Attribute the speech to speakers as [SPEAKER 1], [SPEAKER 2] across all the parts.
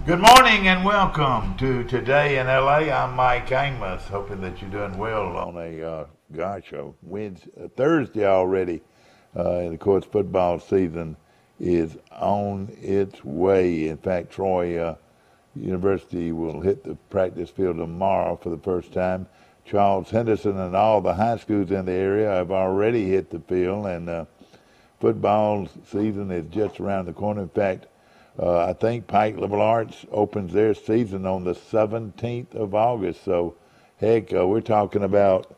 [SPEAKER 1] Good morning and welcome to Today in LA. I'm Mike Amos, hoping that you're doing well on a Thursday already. And of course, football season is on its way. In fact, Troy University will hit the practice field tomorrow for the first time. Charles Henderson and all the high schools in the area have already hit the field, and football season is just around the corner. In fact, I think Pike Liberal Arts opens their season on the 17th of August. So, heck, we're talking about,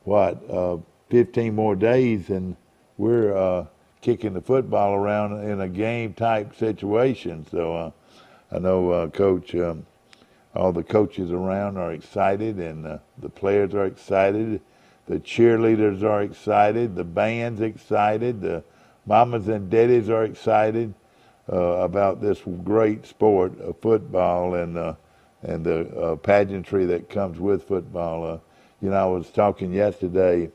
[SPEAKER 1] 15 more days, and we're kicking the football around in a game-type situation. So, I know Coach, all the coaches around are excited, and the players are excited. The cheerleaders are excited. The band's excited. The mamas and daddies are excited about this great sport of football and the pageantry that comes with football. I was talking yesterday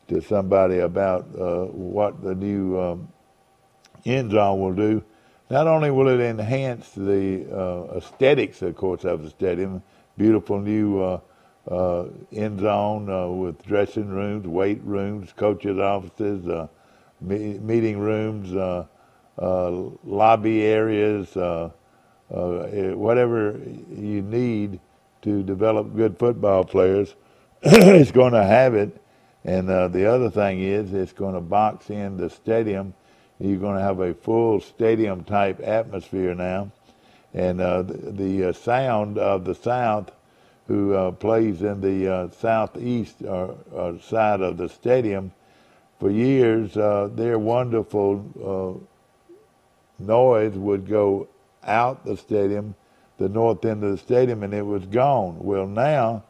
[SPEAKER 1] to somebody about what the new end zone will do. Not only will it enhance the aesthetics, of course, of the stadium, beautiful new end zone with dressing rooms, weight rooms, coaches' offices, meeting rooms, lobby areas, whatever you need to develop good football players, it's going to have it. And the other thing is it's going to box in the stadium. You're going to have a full stadium-type atmosphere now. And the sound of the South, who plays in the southeast side of the stadium, for years, their wonderful noise would go out the stadium, the north end of the stadium, and it was gone. Well, now,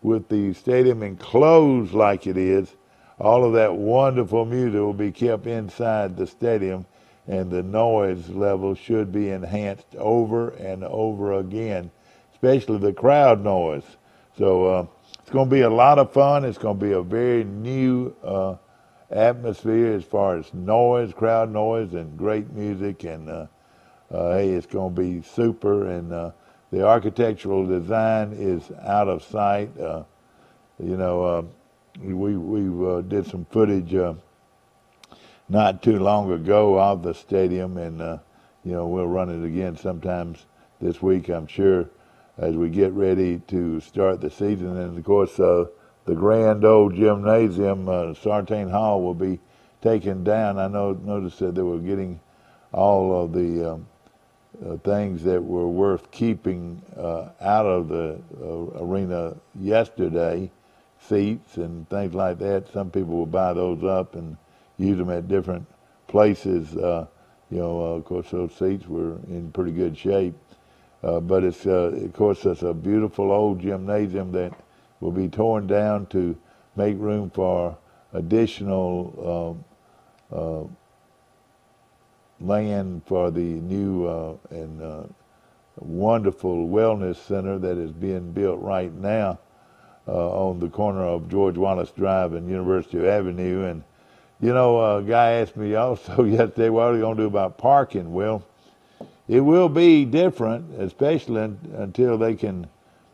[SPEAKER 1] with the stadium enclosed like it is, all of that wonderful music will be kept inside the stadium, and the noise level should be enhanced over and over again, especially the crowd noise. So it's going to be a lot of fun. It's going to be a very new atmosphere as far as noise, crowd noise, and great music, and hey, it's going to be super. And the architectural design is out of sight. We did some footage not too long ago of the stadium, and we'll run it again sometimes this week, I'm sure, as we get ready to start the season. And of course, the grand old gymnasium, Sartain Hall, will be taken down. I noticed that they were getting all of the things that were worth keeping out of the arena yesterday, seats and things like that. Some people will buy those up and use them at different places. Of course, those seats were in pretty good shape. But it's, of course, it's a beautiful old gymnasium that will be torn down to make room for additional land for the new and wonderful wellness center that is being built right now on the corner of George Wallace Drive and University Avenue. And, a guy asked me also yesterday, what are we going to do about parking? Well, it will be different, especially until they can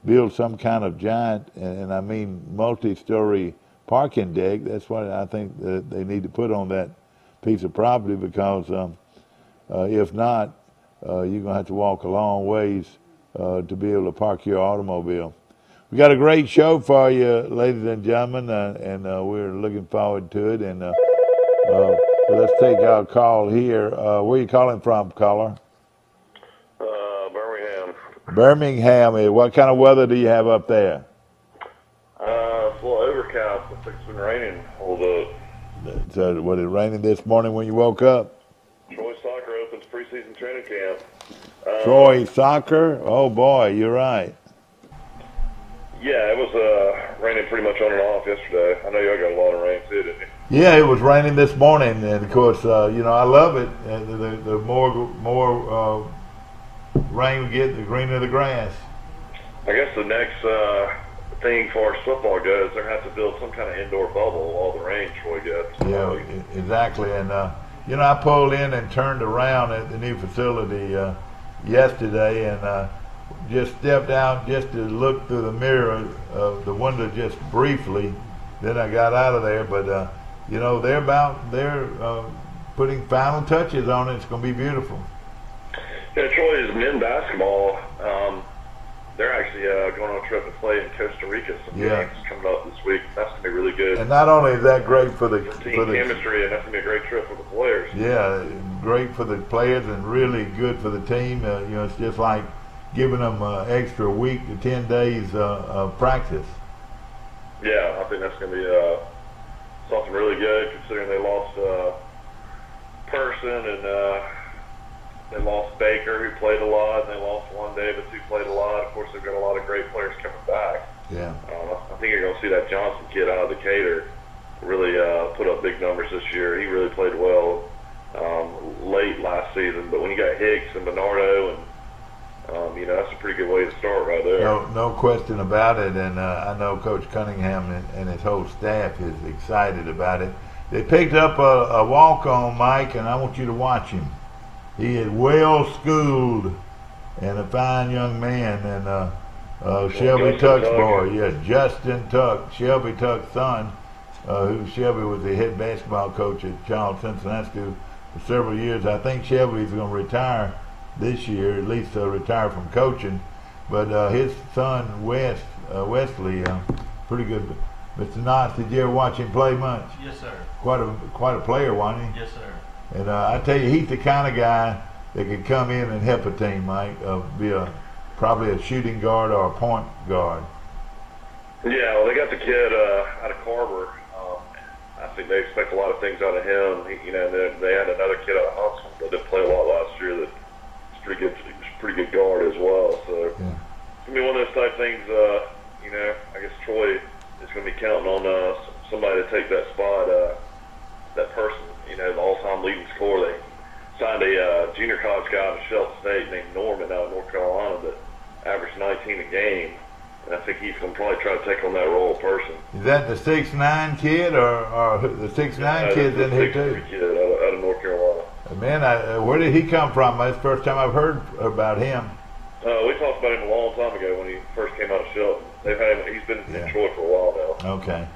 [SPEAKER 1] build some kind of giant, and I mean multi-story parking deck. That's what I think that they need to put on that piece of property, because if not, you're going to have to walk a long ways to be able to park your automobile. We got a great show for you, ladies and gentlemen, and we're looking forward to it. And let's take our call here. Where are you calling from, caller?
[SPEAKER 2] Birmingham.
[SPEAKER 1] Birmingham. What kind of weather do you have up there?
[SPEAKER 2] It's a little overcast. I think it's been raining all the.
[SPEAKER 1] So, was it raining this morning when you woke up?
[SPEAKER 2] Troy Soccer opens preseason training camp.
[SPEAKER 1] Troy Soccer? Oh boy, you're right.
[SPEAKER 2] Yeah, it was raining pretty much on and off yesterday. I know y'all got a lot of rain too, didn't you?
[SPEAKER 1] Yeah, it was raining this morning, and of course, I love it. The more rain we get, the greener the grass.
[SPEAKER 2] I guess the next thing for as football goes, they're going to have to build some kind of indoor bubble all the rain Troy gets.
[SPEAKER 1] Yeah, exactly. And I pulled in and turned around at the new facility yesterday, and just stepped out just to look through the mirror of the window just briefly. Then I got out of there, but you know, they're putting final touches on it. It's going to be beautiful.
[SPEAKER 2] Yeah, Troy's men basketball. They're actually going on a trip to play in Costa Rica. Some games coming up this week. That's going to be really good.
[SPEAKER 1] And not only is that great for the
[SPEAKER 2] team chemistry, and that's going to be a great trip for the players.
[SPEAKER 1] Yeah, great for the players and really good for the team. You know, it's just like giving them an extra week to 10 days of practice.
[SPEAKER 2] Yeah, I think that's going to be something really good, considering they lost Person and they lost Baker, who played a lot, and they lost Juan Davis, who played a lot. Of course, they've got a lot of great players coming back.
[SPEAKER 1] Yeah.
[SPEAKER 2] I think you're going to see that Johnson kid out of Decatur really put up big numbers this year. He really played well late last season. But when you got Hicks and Bernardo, and you know, that's a pretty good way to start right there.
[SPEAKER 1] No question about it. And I know Coach Cunningham and his whole staff is excited about it. They picked up a walk-on, Mike, and I want you to watch him. He is well schooled and a fine young man, and Shelby Tuck's boy, Justin Tuck, Shelby Tuck's son, who Shelby was the head basketball coach at Charles Cincinnati School for several years. I think Shelby's going to retire this year, at least retire from coaching. But his son Wesley, pretty good. Mr. Knotts, did you ever watch him play much?
[SPEAKER 3] Yes, sir.
[SPEAKER 1] Quite a player, wasn't he?
[SPEAKER 3] Yes, sir.
[SPEAKER 1] And I tell you, he's the kind of guy that could come in and help a team, Mike. Be probably a shooting guard or a point guard.
[SPEAKER 2] Yeah, well, they got the kid out of Carver. I think they expect a lot of things out of him. You know, they had another kid out of Huntsville that didn't play a lot last year. That was pretty good guard as well. So it's gonna be one of those type things. You know, I guess Troy is going to be counting on somebody to take that spot. That person, you know, the all-time leading scorer. They signed a junior college guy out of Shelton State named Norman out of North Carolina that averaged 19 a game. And I think he's going to probably try to take on that role in person.
[SPEAKER 1] Is that the 6'9" kid or the 6'9" kid's in here too?
[SPEAKER 2] Kid out of North Carolina.
[SPEAKER 1] Man, where did he come from? That's the first time I've heard about him.
[SPEAKER 2] We talked about him a long time ago when he first came out of Shelton. They've had him. He's been in Troy for a while now.
[SPEAKER 1] Okay.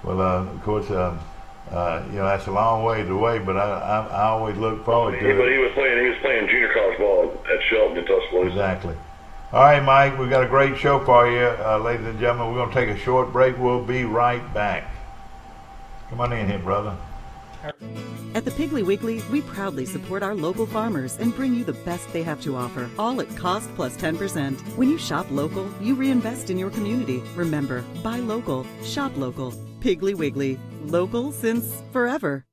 [SPEAKER 1] Well, of course, you know, that's a long ways away, but I always look forward to it.
[SPEAKER 2] But he was playing junior college ball at Shelton in Tuscaloosa.
[SPEAKER 1] Exactly. All right, Mike, we've got a great show for you, ladies and gentlemen. We're going to take a short break. We'll be right back. Come on in here, brother.
[SPEAKER 4] At the Piggly Wiggly, we proudly support our local farmers and bring you the best they have to offer, all at cost plus 10%. When you shop local, you reinvest in your community. Remember, buy local, shop local. Piggly Wiggly, local since forever.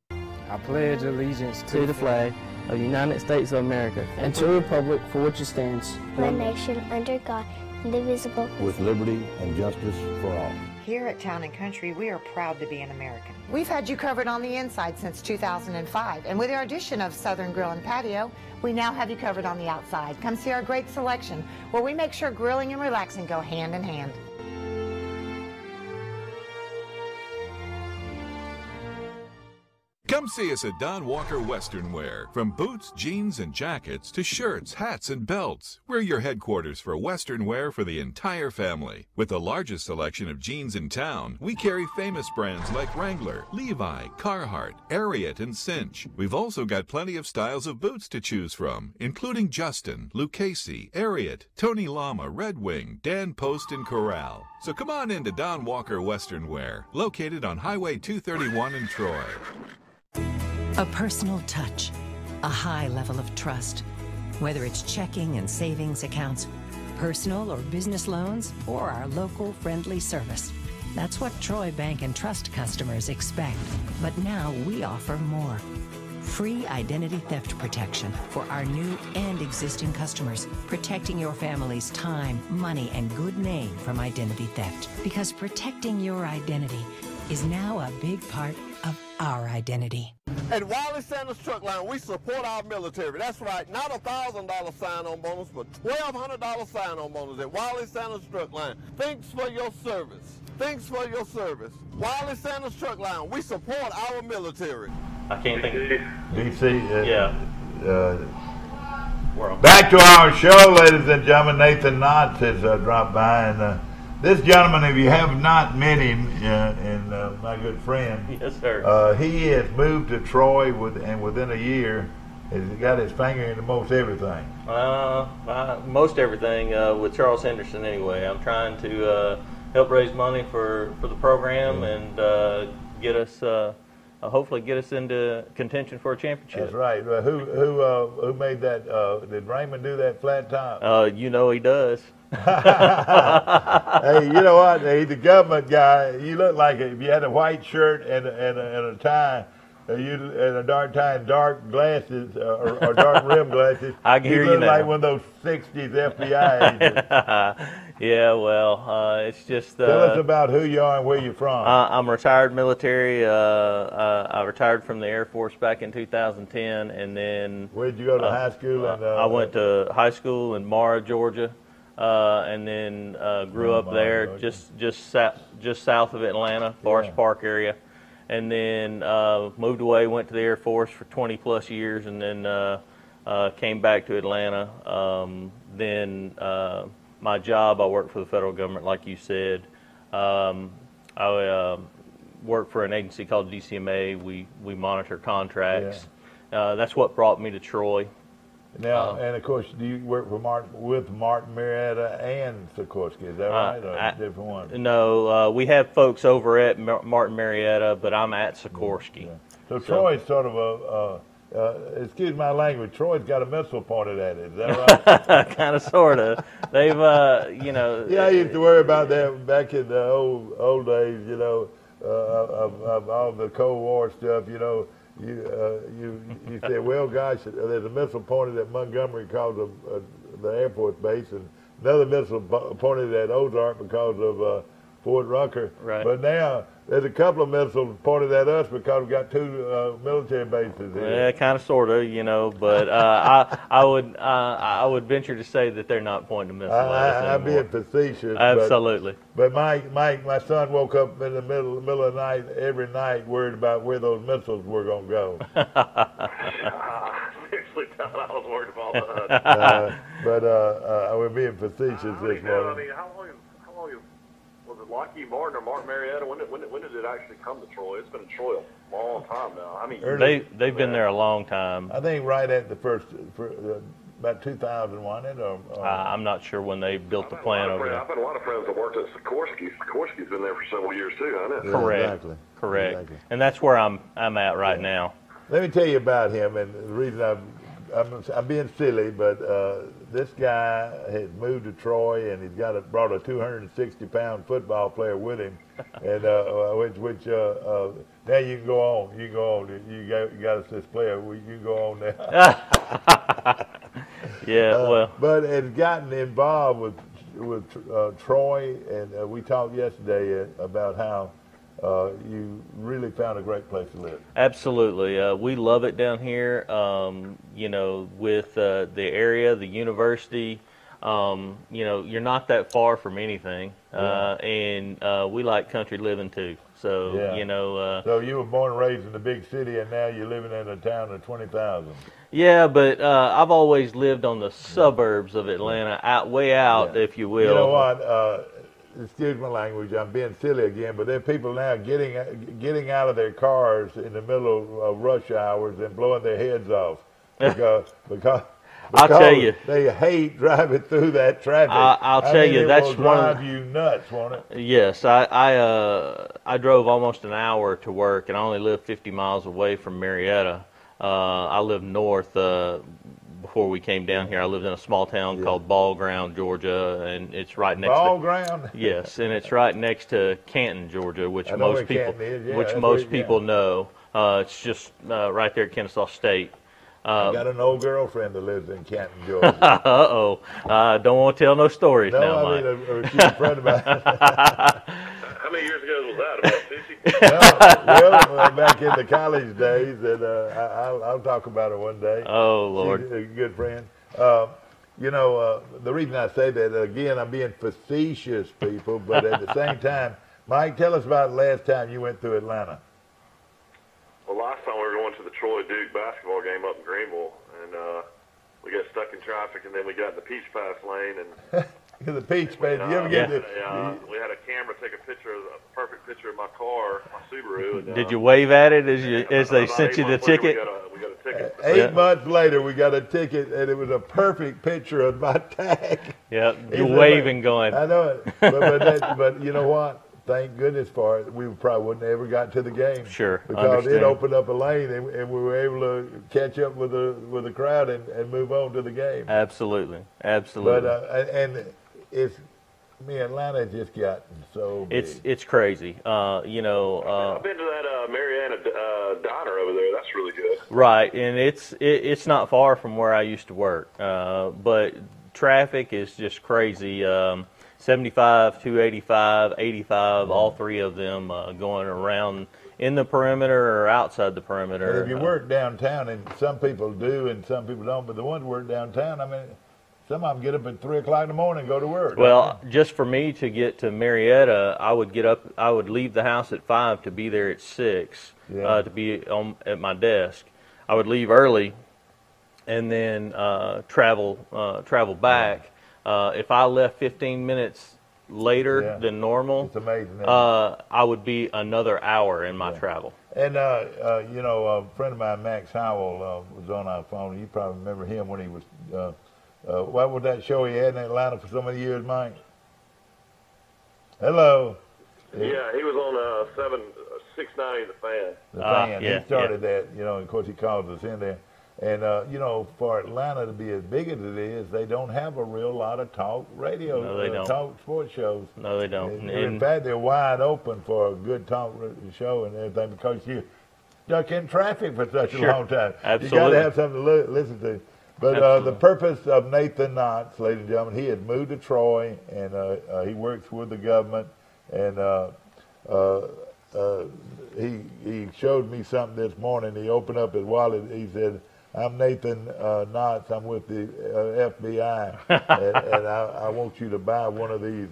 [SPEAKER 5] I pledge allegiance to the flag of the United States of America and to the republic for which it stands,
[SPEAKER 6] one nation under God, indivisible,
[SPEAKER 7] with liberty and justice for all.
[SPEAKER 8] Here at Town & Country, we are proud to be an American.
[SPEAKER 9] We've had you covered on the inside since 2005, and with our addition of Southern Grill and Patio, we now have you covered on the outside. Come see our great selection, where we make sure grilling and relaxing go hand in hand.
[SPEAKER 10] Come see us at Don Walker Western Wear. From boots, jeans, and jackets to shirts, hats, and belts, we're your headquarters for Western wear for the entire family. With the largest selection of jeans in town, we carry famous brands like Wrangler, Levi, Carhartt, Ariat, and Cinch. We've also got plenty of styles of boots to choose from, including Justin, Lucchese, Ariat, Tony Lama, Red Wing, Dan Post, and Corral. So come on into Don Walker Western Wear, located on Highway 231 in Troy.
[SPEAKER 11] A personal touch, a high level of trust. Whether it's checking and savings accounts, personal or business loans, or our local friendly service. That's what Troy Bank and Trust customers expect. But now we offer more. Free identity theft protection for our new and existing customers, protecting your family's time, money, and good name from identity theft. Because protecting your identity is now a big part of our identity.
[SPEAKER 12] At Wiley Sanders Truck Line, we support our military. That's right, not a $1,000 sign-on bonus, but $1,200 sign-on bonus at Wiley Sanders Truck Line. Thanks for your service. Thanks for your service. Wiley Sanders Truck Line, we support our military.
[SPEAKER 3] I can't think of
[SPEAKER 1] DC. Back to our show, ladies and gentlemen. Nathan Knotts has dropped by, and this gentleman, if you have not met him, and my good friend,
[SPEAKER 3] yes, sir.
[SPEAKER 1] He has moved to Troy, and within a year, has got his finger into most everything.
[SPEAKER 3] Most everything with Charles Henderson. Anyway, I'm trying to help raise money for the program and get us. Hopefully get us into contention for a championship.
[SPEAKER 1] That's right. Who made that? Did Raymond do that flat top?
[SPEAKER 3] You know he does.
[SPEAKER 1] Hey, you know what? He's the government guy. You look like it. If you had a white shirt and a tie, and a dark tie and dark glasses or dark rim glasses,
[SPEAKER 3] I can hear you
[SPEAKER 1] look
[SPEAKER 3] now.
[SPEAKER 1] like one of those 60s FBI agents.
[SPEAKER 3] Yeah, well, it's just...
[SPEAKER 1] Tell us about who you are and where you're from.
[SPEAKER 3] I'm retired military. I retired from the Air Force back in 2010, and then...
[SPEAKER 1] Where'd you go to high school?
[SPEAKER 3] I went to high school in Mara, Georgia, and then grew up there, just south of Atlanta, Forest Park area. And then moved away, went to the Air Force for 20-plus years, and then came back to Atlanta. Then my job, I worked for the federal government, like you said. I work for an agency called DCMA. We monitor contracts. That's what brought me to Troy.
[SPEAKER 1] Now, and of course, do you work with Martin Marietta and Sikorsky? Is that right, or different ones?
[SPEAKER 3] No, we have folks over at Martin Marietta, but I'm at Sikorsky.
[SPEAKER 1] So Troy's sort of excuse my language, Troy's got a missile pointed at it. Is that right?
[SPEAKER 3] Kind of, sort of. They've, you know.
[SPEAKER 1] Yeah, I used to worry about that back in the old days, you know, of all the Cold War stuff, you know. You say, well, gosh, there's a missile pointed at Montgomery because of the Air Force Base, and another missile pointed at Ozark because of Fort Rucker.
[SPEAKER 3] Right.
[SPEAKER 1] But now there's a couple of missiles pointed at us because we've got two military bases here.
[SPEAKER 3] Yeah, kind of, sort of, you know. But I would venture to say that they're not pointing missiles at us
[SPEAKER 1] I'm being facetious.
[SPEAKER 3] Absolutely.
[SPEAKER 1] But my son woke up in the middle of the night every night worried about where those missiles were going to go.
[SPEAKER 2] Seriously, Don, I was worried about that.
[SPEAKER 1] But I was being facetious this morning.
[SPEAKER 2] I mean, how long was it Lockheed Martin or Martin Marietta? When did it actually come to Troy? It's been in Troy a long time now. I mean,
[SPEAKER 3] they've been there a long time.
[SPEAKER 1] I think right at the first, about 2001,
[SPEAKER 3] I'm not sure when they built the plant over there.
[SPEAKER 2] I've had a lot of friends that worked at Sikorsky. Sikorsky's been there for several years too, hasn't it?
[SPEAKER 3] Correct.
[SPEAKER 1] Exactly.
[SPEAKER 3] Correct.
[SPEAKER 1] Exactly.
[SPEAKER 3] And that's where I'm at right now.
[SPEAKER 1] Let me tell you about him, and the reason I'm being silly, but this guy has moved to Troy, and he's brought a 260-pound football player with him, and which now you can go on. You can go on. You got us this player. You can go on now.
[SPEAKER 3] Yeah, well.
[SPEAKER 1] But has gotten involved with Troy, and we talked yesterday about how you really found a great place to live.
[SPEAKER 3] Absolutely. We love it down here, you know, with the area, the university. You know, you're not that far from anything, and we like country living too. So, you know.
[SPEAKER 1] So you were born and raised in the big city, and now you're living in a town of 20,000.
[SPEAKER 3] Yeah, but I've always lived on the suburbs of Atlanta, way out, if you will.
[SPEAKER 1] You know what? Excuse my language, I'm being silly again, but there are people now getting out of their cars in the middle of rush hours and blowing their heads off because
[SPEAKER 3] I'll tell you,
[SPEAKER 1] they hate driving through that traffic.
[SPEAKER 3] I'll tell you, that's
[SPEAKER 1] one. Drive you nuts, won't it?
[SPEAKER 3] Yes, I drove almost an hour to work, and I only live 50 miles away from Marietta. I lived north. Before we came down here, I lived in a small town called Ball Ground, Georgia, and it's right next
[SPEAKER 1] Ball
[SPEAKER 3] to
[SPEAKER 1] Ground.
[SPEAKER 3] Yes, and it's right next to Canton, Georgia, which most people know. It's just right there at Kennesaw State.
[SPEAKER 1] I got an old girlfriend that lives in Canton, Georgia.
[SPEAKER 3] Uh-oh. Don't want to tell no stories now,
[SPEAKER 1] Mike.
[SPEAKER 3] No,
[SPEAKER 1] I mean, she's a friend of mine.
[SPEAKER 2] How many years ago was that? About 50?
[SPEAKER 1] well, back in the college days, and I'll talk about her one day.
[SPEAKER 3] Oh, Lord.
[SPEAKER 1] She's a good friend. You know, the reason I say that, again, I'm being facetious, people, but at the same time, Mike, tell us about the last time you went through Atlanta.
[SPEAKER 2] Well, last time we were going to the Troy Duke basketball game up in Greenville, and we got stuck in traffic, and then we got in the Peach Pass lane, and
[SPEAKER 1] the Peach Pass. You ever get
[SPEAKER 2] we had a camera take a perfect picture of my car, my Subaru. And,
[SPEAKER 3] did you wave at it as they sent you the ticket?
[SPEAKER 2] We got a ticket.
[SPEAKER 1] 8 months later, we got a ticket, and it was a perfect picture of my tag.
[SPEAKER 3] Yep, you're waving, going.
[SPEAKER 1] I know it, but you know what? Thank goodness for it. We probably wouldn't have ever got to the game.
[SPEAKER 3] Sure,
[SPEAKER 1] because it opened up a lane, and we were able to catch up with the crowd and move on to the game.
[SPEAKER 3] Absolutely.
[SPEAKER 1] But and it's. Atlanta just gotten so big.
[SPEAKER 3] It's crazy.
[SPEAKER 2] I've been to that Mariana diner over there. That's really good.
[SPEAKER 3] Right, and it's not far from where I used to work. But traffic is just crazy. 75, 285, 85, all three of them going around in the perimeter or outside the perimeter.
[SPEAKER 1] And if you work downtown, and some people do and some people don't, but the ones who work downtown, some of them get up at 3 o'clock in the morning and go to work.
[SPEAKER 3] Well, just for me to get to Marietta, I would leave the house at 5 to be there at 6 to be at my desk. I would leave early and then travel back. If I left 15 minutes later than normal,
[SPEAKER 1] it's amazing,
[SPEAKER 3] I would be another hour in my travel.
[SPEAKER 1] And, a friend of mine, Max Howell, was on our phone. You probably remember him when he was what was that show he had in Atlanta for so many years, Mike? Hello.
[SPEAKER 2] Yeah, he was on 690 The Fan.
[SPEAKER 1] The Fan. He started that, and of course he calls us in there. And, for Atlanta to be as big as it is, they don't have a real lot of talk radio,
[SPEAKER 3] no, they don't.
[SPEAKER 1] Talk sports shows.
[SPEAKER 3] No, they don't.
[SPEAKER 1] In fact, they're wide open for a good talk show and everything because you're stuck in traffic for such a long time.
[SPEAKER 3] Absolutely.
[SPEAKER 1] You got to have something to listen to. But the purpose of Nathan Knotts, ladies and gentlemen, he had moved to Troy, and he works with the government, and he showed me something this morning. He opened up his wallet. He said, "I'm Nathan Knotts. I'm with the FBI, and I want you to buy one of these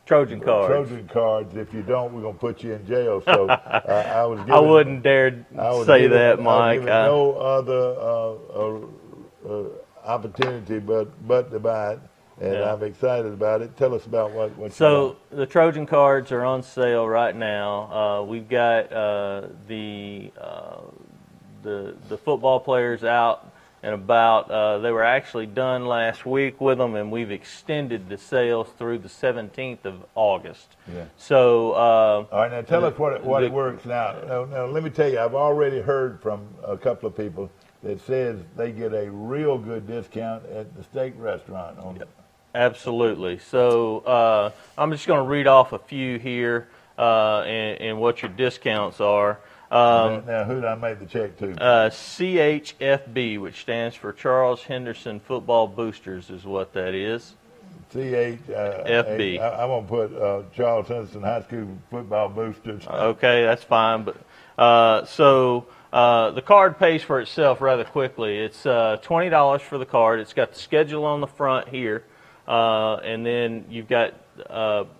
[SPEAKER 3] Trojan cards.
[SPEAKER 1] Trojan cards. If you don't, we're gonna put you in jail." So
[SPEAKER 3] I wouldn't dare say that, Mike.
[SPEAKER 1] No other opportunity but to buy it, and I'm excited about it. Tell us about what.
[SPEAKER 3] So the Trojan cards are on sale right now. We've got the football players out and about. They were actually done last week with them, and we've extended the sales through the 17th of August.
[SPEAKER 1] Yeah.
[SPEAKER 3] So
[SPEAKER 1] all right, now tell us what it works now. Now, let me tell you, I've already heard from a couple of people that says they get a real good discount at the steak restaurant on it.
[SPEAKER 3] Absolutely. So I'm just going to read off a few here and what your discounts are.
[SPEAKER 1] Now, who did I make the check to?
[SPEAKER 3] CHFB, which stands for Charles Henderson Football Boosters, is what that is.
[SPEAKER 1] CHFB. I'm going to put Charles Henderson High School Football Boosters.
[SPEAKER 3] Okay, that's fine. But so the card pays for itself rather quickly. It's $20 for the card. It's got the schedule on the front here, and then you've got.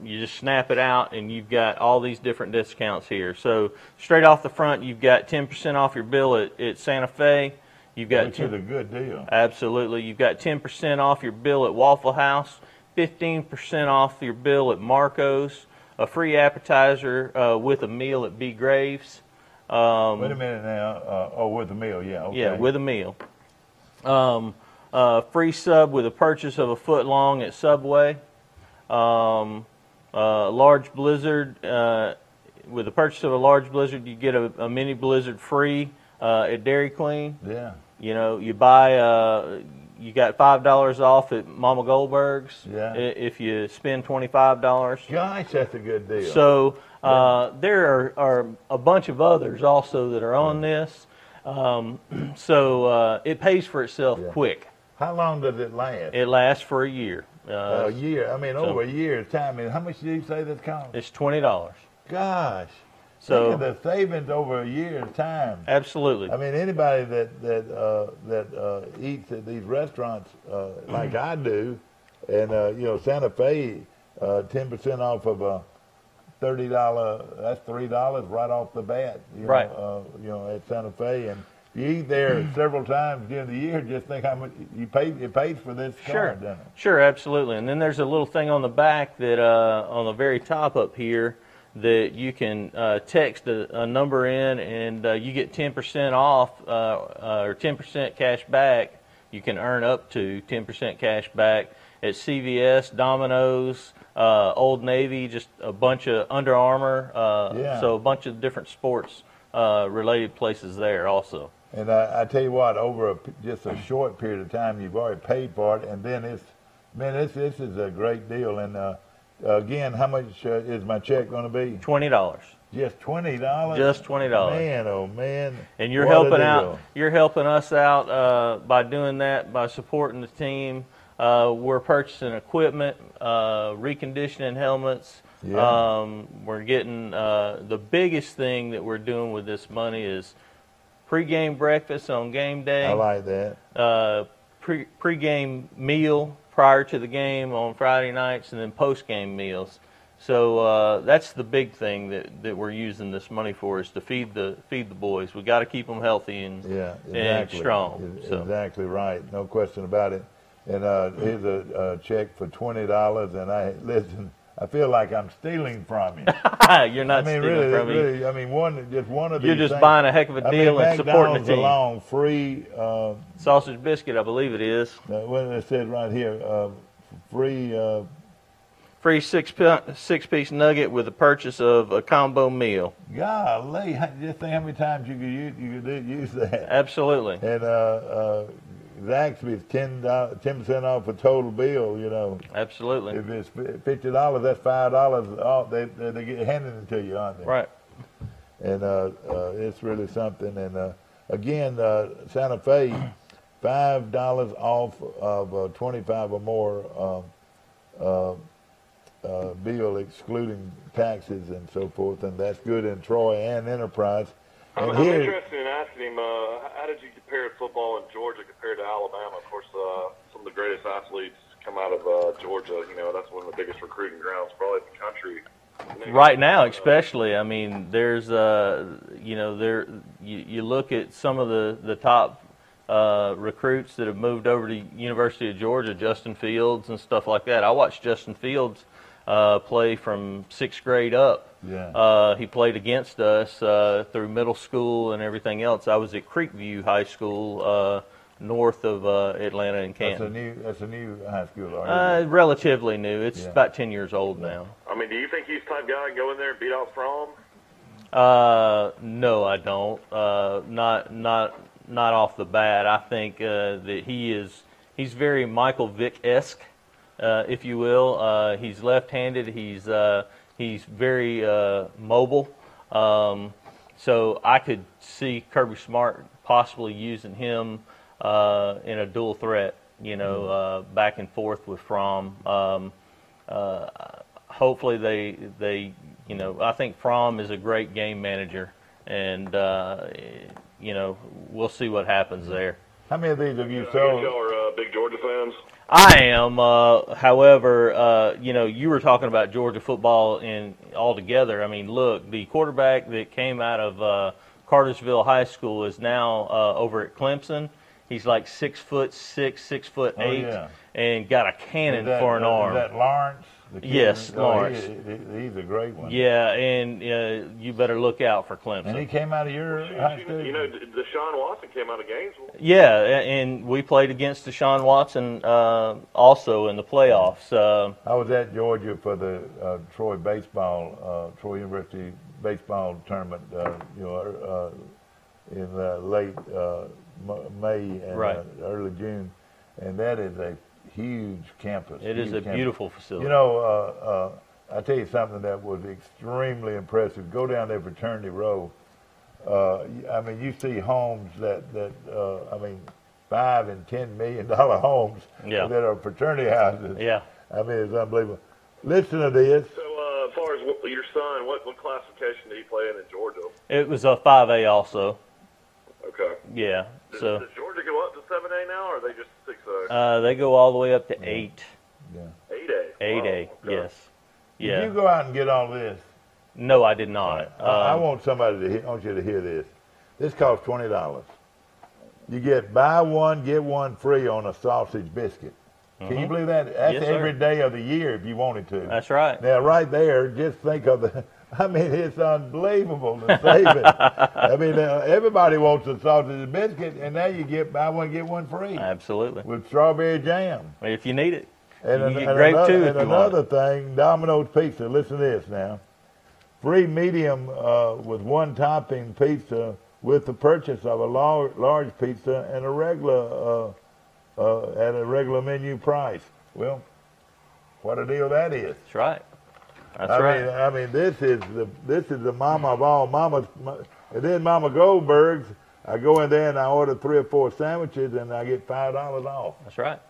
[SPEAKER 3] You just snap it out, and you've got all these different discounts here. So straight off the front, you've got 10% off your bill at Santa Fe. You've got
[SPEAKER 1] which is a good deal.
[SPEAKER 3] Absolutely. You've got 10% off your bill at Waffle House, 15% off your bill at Marco's, a free appetizer with a meal at B. Graves.
[SPEAKER 1] Wait a minute now. With a meal, yeah. Okay.
[SPEAKER 3] Yeah, with a meal. Free sub with a purchase of a foot long at Subway. Large Blizzard, with the purchase of a large Blizzard, you get a mini Blizzard free at Dairy Queen.
[SPEAKER 1] Yeah.
[SPEAKER 3] You buy, you got $5 off at Mama Goldberg's.
[SPEAKER 1] Yeah.
[SPEAKER 3] If you spend $25.
[SPEAKER 1] Gosh, that's a good deal.
[SPEAKER 3] So there are a bunch of others also that are on this. So it pays for itself quick.
[SPEAKER 1] How long does it last?
[SPEAKER 3] It lasts for a year.
[SPEAKER 1] A year. Over a year's time. How much did you say this costs?
[SPEAKER 3] It's $20.
[SPEAKER 1] Gosh.
[SPEAKER 3] So
[SPEAKER 1] look at the savings over a year's time.
[SPEAKER 3] Absolutely.
[SPEAKER 1] Anybody that eats at these restaurants like I do, and Santa Fe, 10% off of a $30. That's $3 right off the bat.
[SPEAKER 3] Right.
[SPEAKER 1] At Santa Fe, and you eat there several times during the year, just think how much you pay. It pays for this card, doesn't it?
[SPEAKER 3] Sure, absolutely. And then there's a little thing on the back that on the very top up here that you can text a number in, and you get 10% off or 10% cash back. You can earn up to 10% cash back at CVS, Domino's, Old Navy, just a bunch of Under Armour, so a bunch of different sports related places there also.
[SPEAKER 1] And I tell you what, over just a short period of time, you've already paid for it, and then this is a great deal. And again, how much is my check going to be?
[SPEAKER 3] $20.
[SPEAKER 1] Just $20.
[SPEAKER 3] Just $20.
[SPEAKER 1] Man, oh man!
[SPEAKER 3] And you're helping out. You're helping us out by doing that, by supporting the team. We're purchasing equipment, reconditioning helmets.
[SPEAKER 1] Yeah.
[SPEAKER 3] We're getting the biggest thing that we're doing with this money is pre-game breakfast on game day.
[SPEAKER 1] I like that.
[SPEAKER 3] Pre-game meal prior to the game on Friday nights, and then post-game meals. So that's the big thing that we're using this money for, is to feed the boys. We got to keep them healthy and and strong.
[SPEAKER 1] Exactly right, no question about it. And here's a check for $20. And listen, I feel like I'm stealing from you.
[SPEAKER 3] You're not stealing from me.
[SPEAKER 1] Really, I mean, one of these.
[SPEAKER 3] You're just buying a heck of a deal and supporting the team.
[SPEAKER 1] Along free
[SPEAKER 3] sausage biscuit, I believe it is.
[SPEAKER 1] What it said right here, free.
[SPEAKER 3] Free six-piece nugget with the purchase of a combo meal.
[SPEAKER 1] Golly, just think how many times you could use that.
[SPEAKER 3] Absolutely.
[SPEAKER 1] And Zaxby's 10% off a total bill. You know.
[SPEAKER 3] Absolutely.
[SPEAKER 1] If it's $50, that's $5 off. They get handed it to you, aren't they?
[SPEAKER 3] Right.
[SPEAKER 1] And it's really something. And again, Santa Fe, $5 off of 25 or more. Bill excluding taxes and so forth, and that's good in Troy and Enterprise. And
[SPEAKER 2] I'm interested in asking him, how did you compare football in Georgia compared to Alabama? Of course, some of the greatest athletes come out of Georgia. You know, that's one of the biggest recruiting grounds probably in the country.
[SPEAKER 3] Right now, especially. I mean, there's, you look at some of the top recruits that have moved over to University of Georgia, Justin Fields and stuff like that. I watched Justin Fields play from 6th grade up.
[SPEAKER 1] Yeah.
[SPEAKER 3] He played against us through middle school and everything else. I was at Creekview High School north of Atlanta and Canton.
[SPEAKER 1] That's a new high school,
[SPEAKER 3] relatively new. It's about 10 years old now.
[SPEAKER 2] I mean, do you think he's the type guy to go in there and beat out Fromm?
[SPEAKER 3] No, I don't. Not off the bat. I think that he's very Michael Vick-esque, if you will. He's left-handed. He's very mobile. So I could see Kirby Smart possibly using him in a dual threat, back and forth with Fromm. Hopefully they I think Fromm is a great game manager, and we'll see what happens there.
[SPEAKER 1] How many of these have you sold?
[SPEAKER 2] Y'all are big Georgia fans?
[SPEAKER 3] I am. However, you were talking about Georgia football altogether. I mean, look, the quarterback that came out of Cartersville High School is now over at Clemson. He's like 6'6", 6'8", and got a cannon for an arm.
[SPEAKER 1] Is that Lawrence?
[SPEAKER 3] Yes, Lawrence.
[SPEAKER 1] He's a great one.
[SPEAKER 3] Yeah, and you better look out for Clemson.
[SPEAKER 1] And he came out of your high school?
[SPEAKER 2] Deshaun Watson came out of Gainesville.
[SPEAKER 3] Yeah, and we played against Deshaun Watson also in the playoffs.
[SPEAKER 1] I was at Georgia for the Troy University baseball tournament, in late May and early June, and that is a huge campus.
[SPEAKER 3] It is a beautiful facility.
[SPEAKER 1] I tell you something that was extremely impressive. Go down there, Fraternity Row. I mean, you see homes that $5 and $10 million homes that are fraternity houses.
[SPEAKER 3] Yeah.
[SPEAKER 1] I mean, it's unbelievable. Listen to this.
[SPEAKER 2] So, as far as your son, what classification did he play in Georgia?
[SPEAKER 3] It was a 5A also.
[SPEAKER 2] Okay.
[SPEAKER 3] Yeah.
[SPEAKER 2] Does Georgia go up to 7A now, or are they just 6A?
[SPEAKER 3] They go all the way up to 8.
[SPEAKER 1] Yeah.
[SPEAKER 2] 8A.
[SPEAKER 3] 8A.
[SPEAKER 2] Wow, okay.
[SPEAKER 3] Yes. Yeah.
[SPEAKER 1] Did you go out and get all this?
[SPEAKER 3] No, I did not.
[SPEAKER 1] I want you to hear this. This costs $20. you get buy one, get one free on a sausage biscuit. Can you believe that? That's
[SPEAKER 3] Yes,
[SPEAKER 1] every
[SPEAKER 3] sir.
[SPEAKER 1] day of the year if you wanted to.
[SPEAKER 3] That's right.
[SPEAKER 1] Now, right there, just think of the, I mean, it's unbelievable to save it. I mean, everybody wants a sausage biscuit, and now you get buy one, get one free.
[SPEAKER 3] Absolutely.
[SPEAKER 1] With strawberry jam.
[SPEAKER 3] If you need it.
[SPEAKER 1] And,
[SPEAKER 3] you can get grape too if
[SPEAKER 1] and
[SPEAKER 3] you want.
[SPEAKER 1] another thing, Domino's Pizza, listen to this now. Free medium with one topping pizza with the purchase of a large pizza and a regular at a regular menu price. Well, what a deal that is.
[SPEAKER 3] That's right. That's right.
[SPEAKER 1] I mean, this is the mama of all mamas. And then Mama Goldberg's, I go in there and I order 3 or 4 sandwiches and I get $5 off.
[SPEAKER 3] That's right.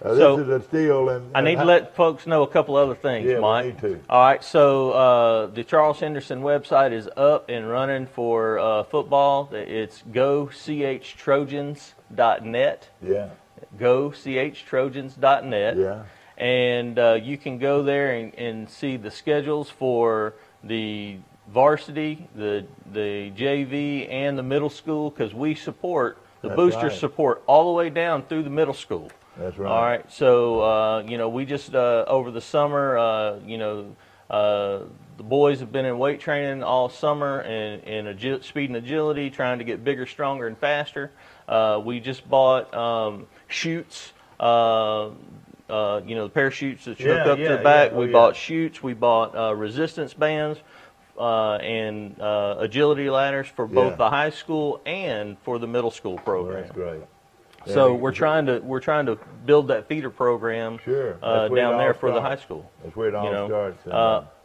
[SPEAKER 1] This is a steal. And
[SPEAKER 3] I need to let folks know a couple other things,
[SPEAKER 1] yeah,
[SPEAKER 3] Mike.
[SPEAKER 1] we need to.
[SPEAKER 3] All right, so the Charles Henderson website is up and running for football. It's gochrojans.net.
[SPEAKER 1] Yeah.
[SPEAKER 3] Gochrojans.net.
[SPEAKER 1] Yeah.
[SPEAKER 3] And you can go there and see the schedules for the varsity, the JV, and the middle school, because we support, the boosters support all the way down through the middle school.
[SPEAKER 1] That's right.
[SPEAKER 3] All right, so, you know, we just, over the summer, you know, the boys have been in weight training all summer and speed and agility, trying to get bigger, stronger, and faster. We just bought chutes, you know, the parachutes that you hook up to the back. We bought chutes. We bought resistance bands and agility ladders for both the high school and for the middle school program.
[SPEAKER 1] That's great.
[SPEAKER 3] So we're trying to build that feeder program down there for the high school.
[SPEAKER 1] That's where it all starts.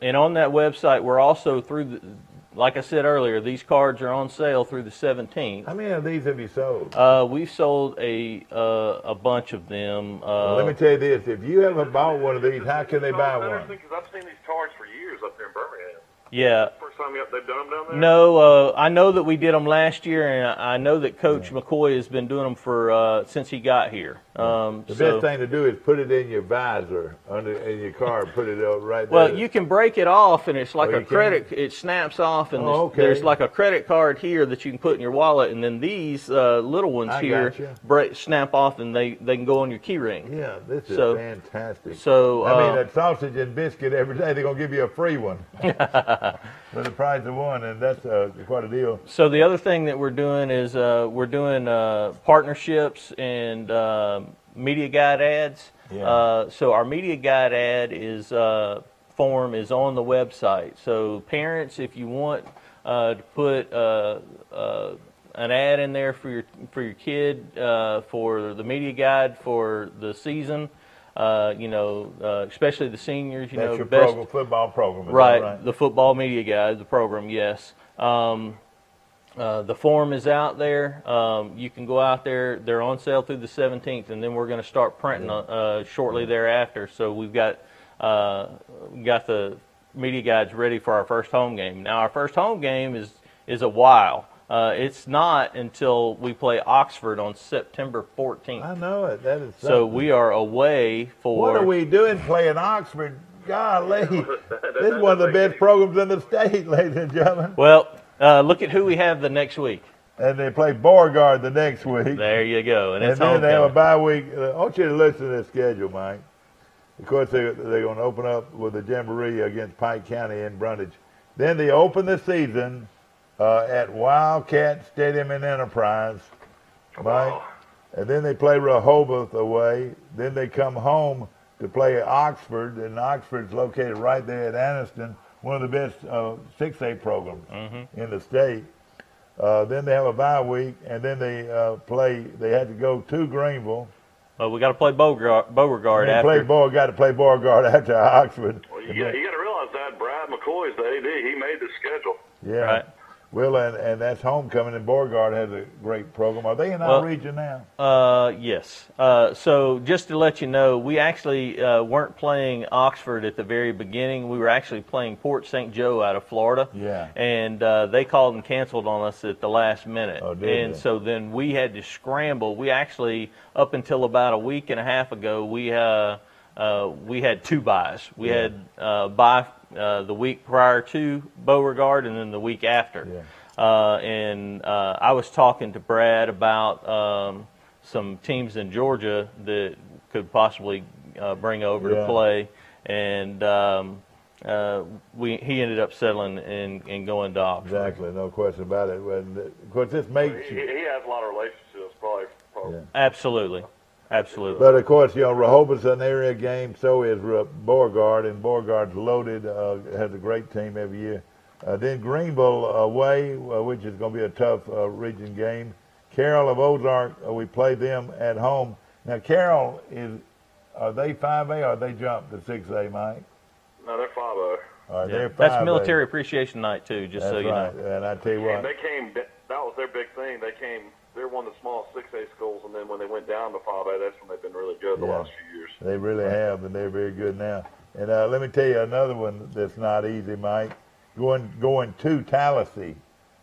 [SPEAKER 3] And on that website, we're also like I said earlier, these cards are on sale through the 17th.
[SPEAKER 1] How many of these have you sold?
[SPEAKER 3] We've sold a bunch of them.
[SPEAKER 1] Let me tell you this: if you haven't bought one of these, how can they buy one?
[SPEAKER 2] Because I've seen these cards for years up there in Birmingham.
[SPEAKER 3] Yeah.
[SPEAKER 2] First time they've done them down there?
[SPEAKER 3] No, I know that we did them last year, and I know that Coach McCoy has been doing them for since he got here.
[SPEAKER 1] The best thing to do is put it in your visor in your car. Put it right there.
[SPEAKER 3] Well, you can break it off, and it's like a credit. It snaps off, and there's like a credit card here that you can put in your wallet, and then these little ones here snap off, and they can go on your key ring.
[SPEAKER 1] Yeah, this is fantastic.
[SPEAKER 3] So
[SPEAKER 1] I mean, that sausage and biscuit every day, they're gonna give you a free one for the price of one, and that's quite a deal.
[SPEAKER 3] So the other thing that we're doing is we're doing partnerships and media guide ads.
[SPEAKER 1] Yeah.
[SPEAKER 3] So our media guide ad form is on the website. So parents, if you want to put an ad in there for your kid for the media guide for the season, you know, especially the seniors, you
[SPEAKER 1] that's
[SPEAKER 3] know,
[SPEAKER 1] your football program,
[SPEAKER 3] right? The football media guide, the program, yes. The form is out there. You can go out there. They're on sale through the 17th, and then we're going to start printing shortly thereafter. So we've got the media guides ready for our first home game. Now, our first home game is a while. It's not until we play Oxford on September 14th.
[SPEAKER 1] I know it. That is something.
[SPEAKER 3] So we are away for.
[SPEAKER 1] What are we doing playing Oxford? Golly, this is one of the best programs in the state, ladies and gentlemen.
[SPEAKER 3] Well, look at who we have the next week.
[SPEAKER 1] And they play Beauregard the next week.
[SPEAKER 3] There you go. And
[SPEAKER 1] then they have a bye week. I want you to listen to this schedule, Mike. Of course, they're going to open up with a jamboree against Pike County in Brundage. Then they open the season at Wildcat Stadium in Enterprise, Mike. And then they play Rehoboth away. Then they come home to play Oxford, and Oxford's located right there at Anniston, one of the best 6A programs in the state. Then they have a bye week, and then they had to go to Greenville.
[SPEAKER 3] Well, we got to play Beauregard after.
[SPEAKER 1] Got to play Beauregard after Oxford.
[SPEAKER 2] Well, you got to realize that Brad McCoy is the AD. He made the schedule.
[SPEAKER 1] Yeah.
[SPEAKER 3] Right.
[SPEAKER 1] Well, and that's homecoming, and Beauregard has a great program. Are they in our region now?
[SPEAKER 3] Yes. So just to let you know, we actually weren't playing Oxford at the very beginning. We were actually playing Port St. Joe out of Florida.
[SPEAKER 1] Yeah.
[SPEAKER 3] And they called and canceled on us at the last minute.
[SPEAKER 1] Oh, did they?
[SPEAKER 3] So then we had to scramble. We actually, up until about a week and a half ago, we had 2 byes. We had bye the week prior to Beauregard and then the week after.
[SPEAKER 1] Yeah.
[SPEAKER 3] And I was talking to Brad about some teams in Georgia that could possibly bring over to play, and he ended up settling and going to Oxford.
[SPEAKER 1] Exactly, no question about it. Of course, this makes
[SPEAKER 2] he has a lot of relationships, probably.
[SPEAKER 1] Yeah.
[SPEAKER 3] Absolutely.
[SPEAKER 1] But of course, Rehoboth's an area game. So is Beauregard, and Beauregard's loaded. Has a great team every year. Then Greenville away, which is going to be a tough region game. Carroll of Ozark, we play them at home. Now, Carroll are they 5A or they jumped to 6A, Mike?
[SPEAKER 2] No, they're 5A.
[SPEAKER 1] All right, they're 5A.
[SPEAKER 3] That's Military Appreciation Night too, just so you know.
[SPEAKER 1] And I tell you what,
[SPEAKER 2] they came. That was their big thing. They're one of the small 6A schools, and then when they went down to 5A, that's when they've been really good the last few years.
[SPEAKER 1] They really have, and they're very good now. And let me tell you another one that's not easy, Mike. Going to Tallahassee.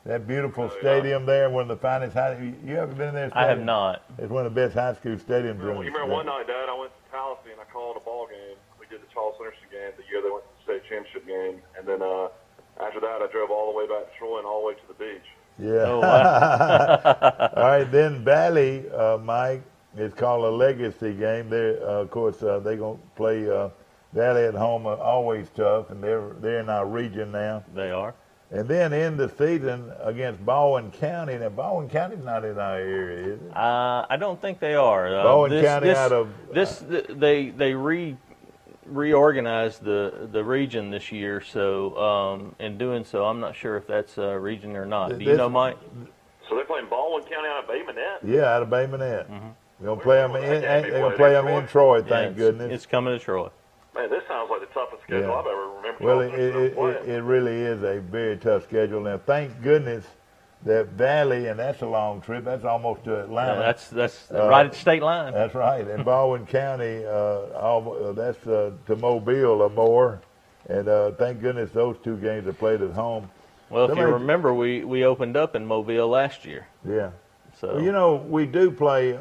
[SPEAKER 1] That beautiful stadium there, one of the finest you ever been in there?
[SPEAKER 3] I have not.
[SPEAKER 1] It's one of the best high school stadiums.
[SPEAKER 2] You remember one night, Dad, I went to Tallahassee and I called a ball game. We did the Charles Henderson game the year they went to the state championship game. And then after that, I drove all the way back to Troy and all the way to the beach.
[SPEAKER 1] Yeah. Oh, wow. All right, then Valley, Mike, it's called a legacy game. Of course, they're going to play Valley at home, always tough, and they're in our region now.
[SPEAKER 3] They are.
[SPEAKER 1] And then end the season against Baldwin County. Now, Baldwin County's not in our area, is it?
[SPEAKER 3] I don't think they are.
[SPEAKER 1] Baldwin County out of...
[SPEAKER 3] They reorganized the region this year, so in doing so, I'm not sure if that's a region or not. Do you know, Mike?
[SPEAKER 2] So they're playing Baldwin County out of Bay Minette?
[SPEAKER 1] Yeah, out of Bay Minette. They're going to play them in Troy, thank goodness.
[SPEAKER 3] It's coming to Troy.
[SPEAKER 2] Man, this sounds like the toughest schedule I've ever remembered.
[SPEAKER 1] Well, it really is a very tough schedule. Now, thank goodness that Valley, and that's a long trip. That's almost to Atlanta.
[SPEAKER 3] Yeah, that's right at the state line.
[SPEAKER 1] That's right. And Baldwin County, that's to Mobile or more. And thank goodness those two games are played at home.
[SPEAKER 3] Well, if you remember, we opened up in Mobile last year.
[SPEAKER 1] Yeah.
[SPEAKER 3] So
[SPEAKER 1] well, we do play.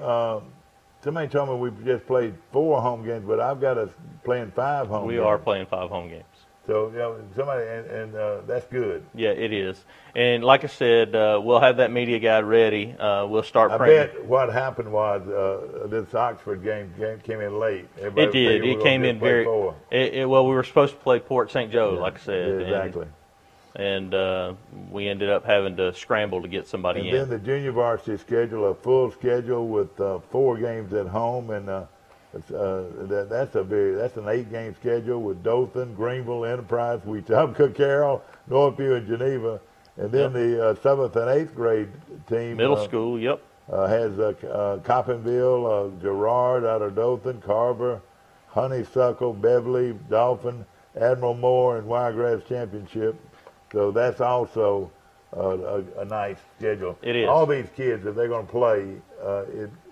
[SPEAKER 1] Somebody told me we've just played 4 home games, but I've got us playing 5 home games.
[SPEAKER 3] We are playing 5 home games.
[SPEAKER 1] So, somebody, and that's good.
[SPEAKER 3] Yeah, it is. And like I said, we'll have that media guide ready. We'll start printing.
[SPEAKER 1] I bet what happened was this Oxford game came in late.
[SPEAKER 3] It did. It came in very. Well, we were supposed to play Port St. Joe, like I said.
[SPEAKER 1] Yeah, exactly.
[SPEAKER 3] And we ended up having to scramble to get somebody in.
[SPEAKER 1] And then the junior varsity schedule, a full schedule with 4 games at home, and that's an 8-game schedule with Dothan, Greenville, Enterprise, Wetumpka, Carroll, Northview, and Geneva. And then the 7th and 8th grade team.
[SPEAKER 3] Middle school,
[SPEAKER 1] has Coppinville, Girard out of Dothan, Carver, Honeysuckle, Beverly, Dauphin, Admiral Moore, and Wiregrass Championship. So that's also a nice schedule.
[SPEAKER 3] It is.
[SPEAKER 1] All these kids, if they're going to play,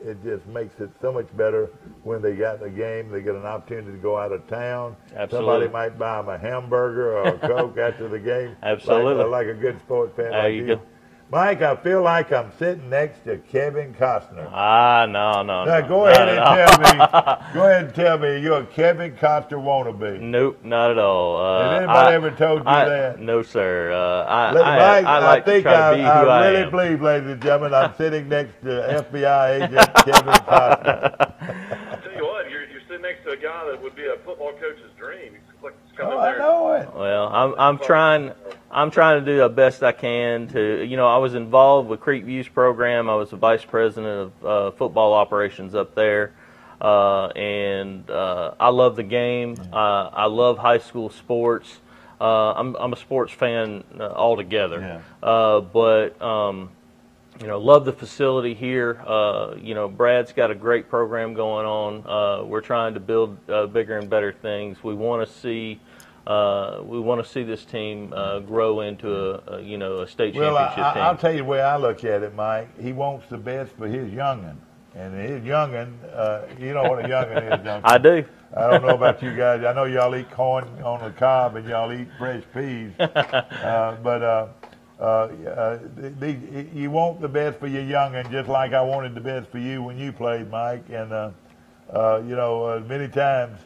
[SPEAKER 1] it just makes it so much better when they got the game. They get an opportunity to go out of town.
[SPEAKER 3] Absolutely.
[SPEAKER 1] Somebody might buy them a hamburger or a Coke after the game.
[SPEAKER 3] Absolutely.
[SPEAKER 1] Like a good sports fan
[SPEAKER 3] there
[SPEAKER 1] like
[SPEAKER 3] you
[SPEAKER 1] you.
[SPEAKER 3] go.
[SPEAKER 1] Mike, I feel like I'm sitting next to Kevin Costner.
[SPEAKER 3] No.
[SPEAKER 1] Now, go ahead and tell me you're a Kevin Costner wannabe.
[SPEAKER 3] Nope, not at all.
[SPEAKER 1] Has anybody ever told you that?
[SPEAKER 3] No, sir.
[SPEAKER 1] Mike,
[SPEAKER 3] I think
[SPEAKER 1] I really believe, ladies and gentlemen, I'm sitting next to FBI agent Kevin Costner.
[SPEAKER 2] I'll tell you what, you're sitting next to a guy that would be a football coach's dream.
[SPEAKER 1] I know it.
[SPEAKER 3] Well, I'm trying to do the best I can to, I was involved with Creekview's program. I was the vice president of football operations up there. And I love the game. I love high school sports. I'm a sports fan altogether. Yeah. But love the facility here. Brad's got a great program going on. We're trying to build bigger and better things. We want to see this team grow into a state championship team.
[SPEAKER 1] I'll tell you the way I look at it, Mike. He wants the best for his young'un. And his young'un, you know what a young'un is, don't you?
[SPEAKER 3] I do.
[SPEAKER 1] I don't know about you guys. I know y'all eat corn on the cob and y'all eat fresh peas. You want the best for your young'un, just like I wanted the best for you when you played, Mike. And, many times,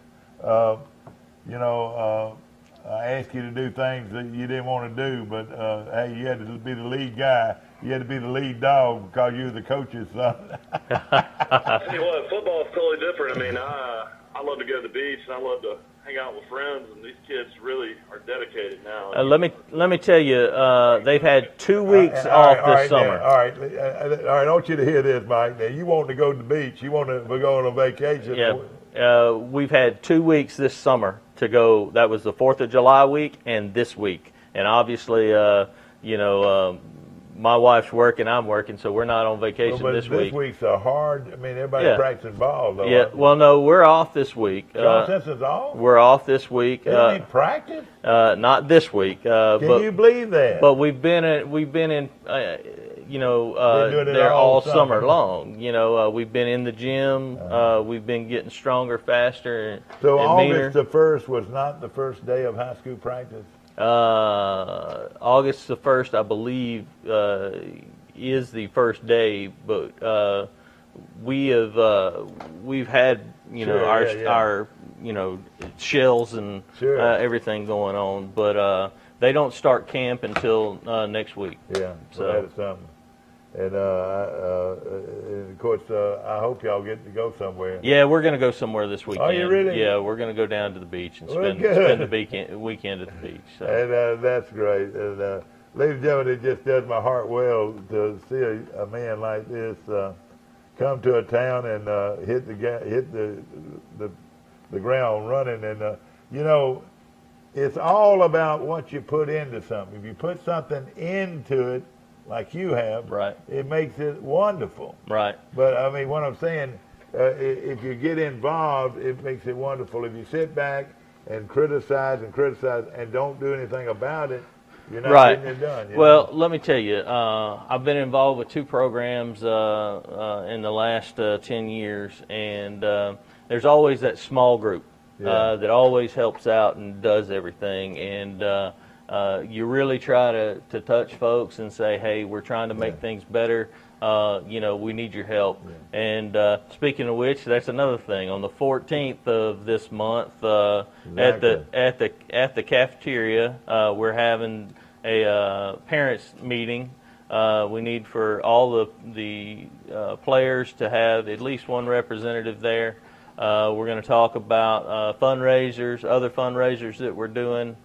[SPEAKER 1] ask you to do things that you didn't want to do, but hey, you had to be the lead guy. You had to be the lead dog because you were the coach's son.
[SPEAKER 2] I tell you what, football is totally different. I mean, I love to go to the beach and I love to hang out with friends, and these kids really are dedicated now.
[SPEAKER 3] Let me tell you, they've had 2 weeks off this summer.
[SPEAKER 1] All right, I want you to hear this, Mike. Now, you want to go to the beach. You want to go on a vacation.
[SPEAKER 3] Yeah, we've had 2 weeks this summer to go. That was the 4th of July week and this week. And obviously, my wife's working, I'm working, so we're not on vacation this week.
[SPEAKER 1] This week's a hard. I mean, everybody's practicing ball, though.
[SPEAKER 3] Yeah. Well, no, we're off this week.
[SPEAKER 1] John Simpson's off?
[SPEAKER 3] We're off this week.
[SPEAKER 1] They don't need practice?
[SPEAKER 3] Not this week.
[SPEAKER 1] Can you believe that?
[SPEAKER 3] But we've been in. There all summer long. We've been in the gym. We've been getting stronger, faster,
[SPEAKER 1] so
[SPEAKER 3] and meaner.
[SPEAKER 1] August the 1st was not the first day of high school practice?
[SPEAKER 3] August the 1st, I believe, is the first day, but we've had our shells and everything going on, but they don't start camp until next week.
[SPEAKER 1] Yeah, so that is something. And of course, I hope y'all get to go somewhere.
[SPEAKER 3] Yeah, we're going to go somewhere this weekend.
[SPEAKER 1] Are you really?
[SPEAKER 3] Yeah, we're going to go down to the beach and spend the weekend at the beach. So.
[SPEAKER 1] And that's great. And ladies and gentlemen, it just does my heart well to see a man like this come to a town and hit the ground running. And it's all about what you put into something. If you put something into it, like you have,
[SPEAKER 3] right,
[SPEAKER 1] it makes it wonderful.
[SPEAKER 3] Right.
[SPEAKER 1] But I mean, what I'm saying, if you get involved, it makes it wonderful. If you sit back and criticize and don't do anything about it, you're not getting it done.
[SPEAKER 3] Well, let me tell you, I've been involved with 2 programs in the last 10 years, and there's always that small group that always helps out and does everything, and you really try to touch folks and say, hey, we're trying to make things better. We need your help. Yeah. And speaking of which, that's another thing. On the 14th of this month, at the cafeteria, we're having a parents meeting. We need for all the players to have at least one representative there. We're going to talk about fundraisers, other fundraisers that we're doing.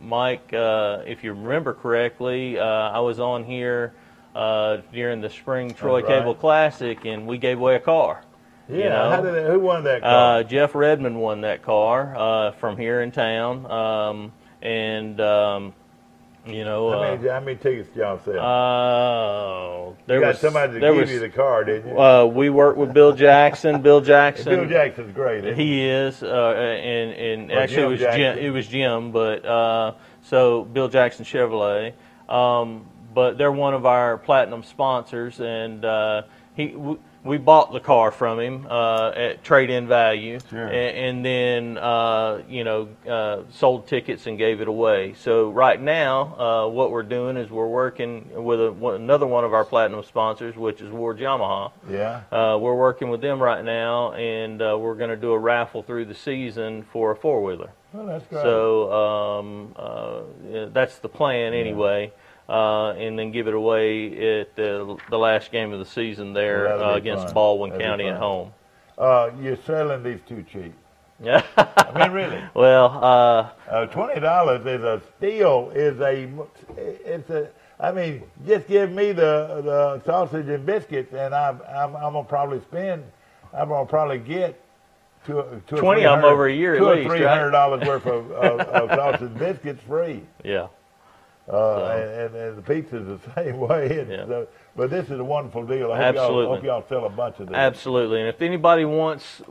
[SPEAKER 3] Mike, if you remember correctly, I was on here during the Spring Troy Cable Classic, and we gave away a car.
[SPEAKER 1] Yeah, who won that car?
[SPEAKER 3] Jeff Redmond won that car from here in town,
[SPEAKER 1] how many tickets did y'all sell?
[SPEAKER 3] You
[SPEAKER 1] got somebody to give you the car, didn't you?
[SPEAKER 3] We worked with Bill Jackson. Bill Jackson's great.
[SPEAKER 1] Isn't
[SPEAKER 3] he is, and actually it was Jim, but so Bill Jackson Chevrolet. But they're one of our platinum sponsors, and we bought the car from him at trade-in value, and then sold tickets and gave it away. So right now, what we're doing is we're working with another one of our platinum sponsors, which is Ward Yamaha.
[SPEAKER 1] Yeah.
[SPEAKER 3] We're working with them right now, and we're going to do a raffle through the season for a 4-wheeler.
[SPEAKER 1] Well, that's great.
[SPEAKER 3] So that's the plan anyway. And then give it away at the last game of the season there against Baldwin County at home.
[SPEAKER 1] You're selling these too cheap.
[SPEAKER 3] Yeah.
[SPEAKER 1] I mean, really.
[SPEAKER 3] Well,
[SPEAKER 1] $20 is a steal. I mean, just give me the sausage and biscuits, and I'm gonna probably get
[SPEAKER 3] $20 of them over a year at least.
[SPEAKER 1] $300 worth of sausage and biscuits free.
[SPEAKER 3] Yeah.
[SPEAKER 1] And the pizza's the same way. But this is a wonderful deal. I hope y'all sell a bunch of these.
[SPEAKER 3] Absolutely. And if anybody wants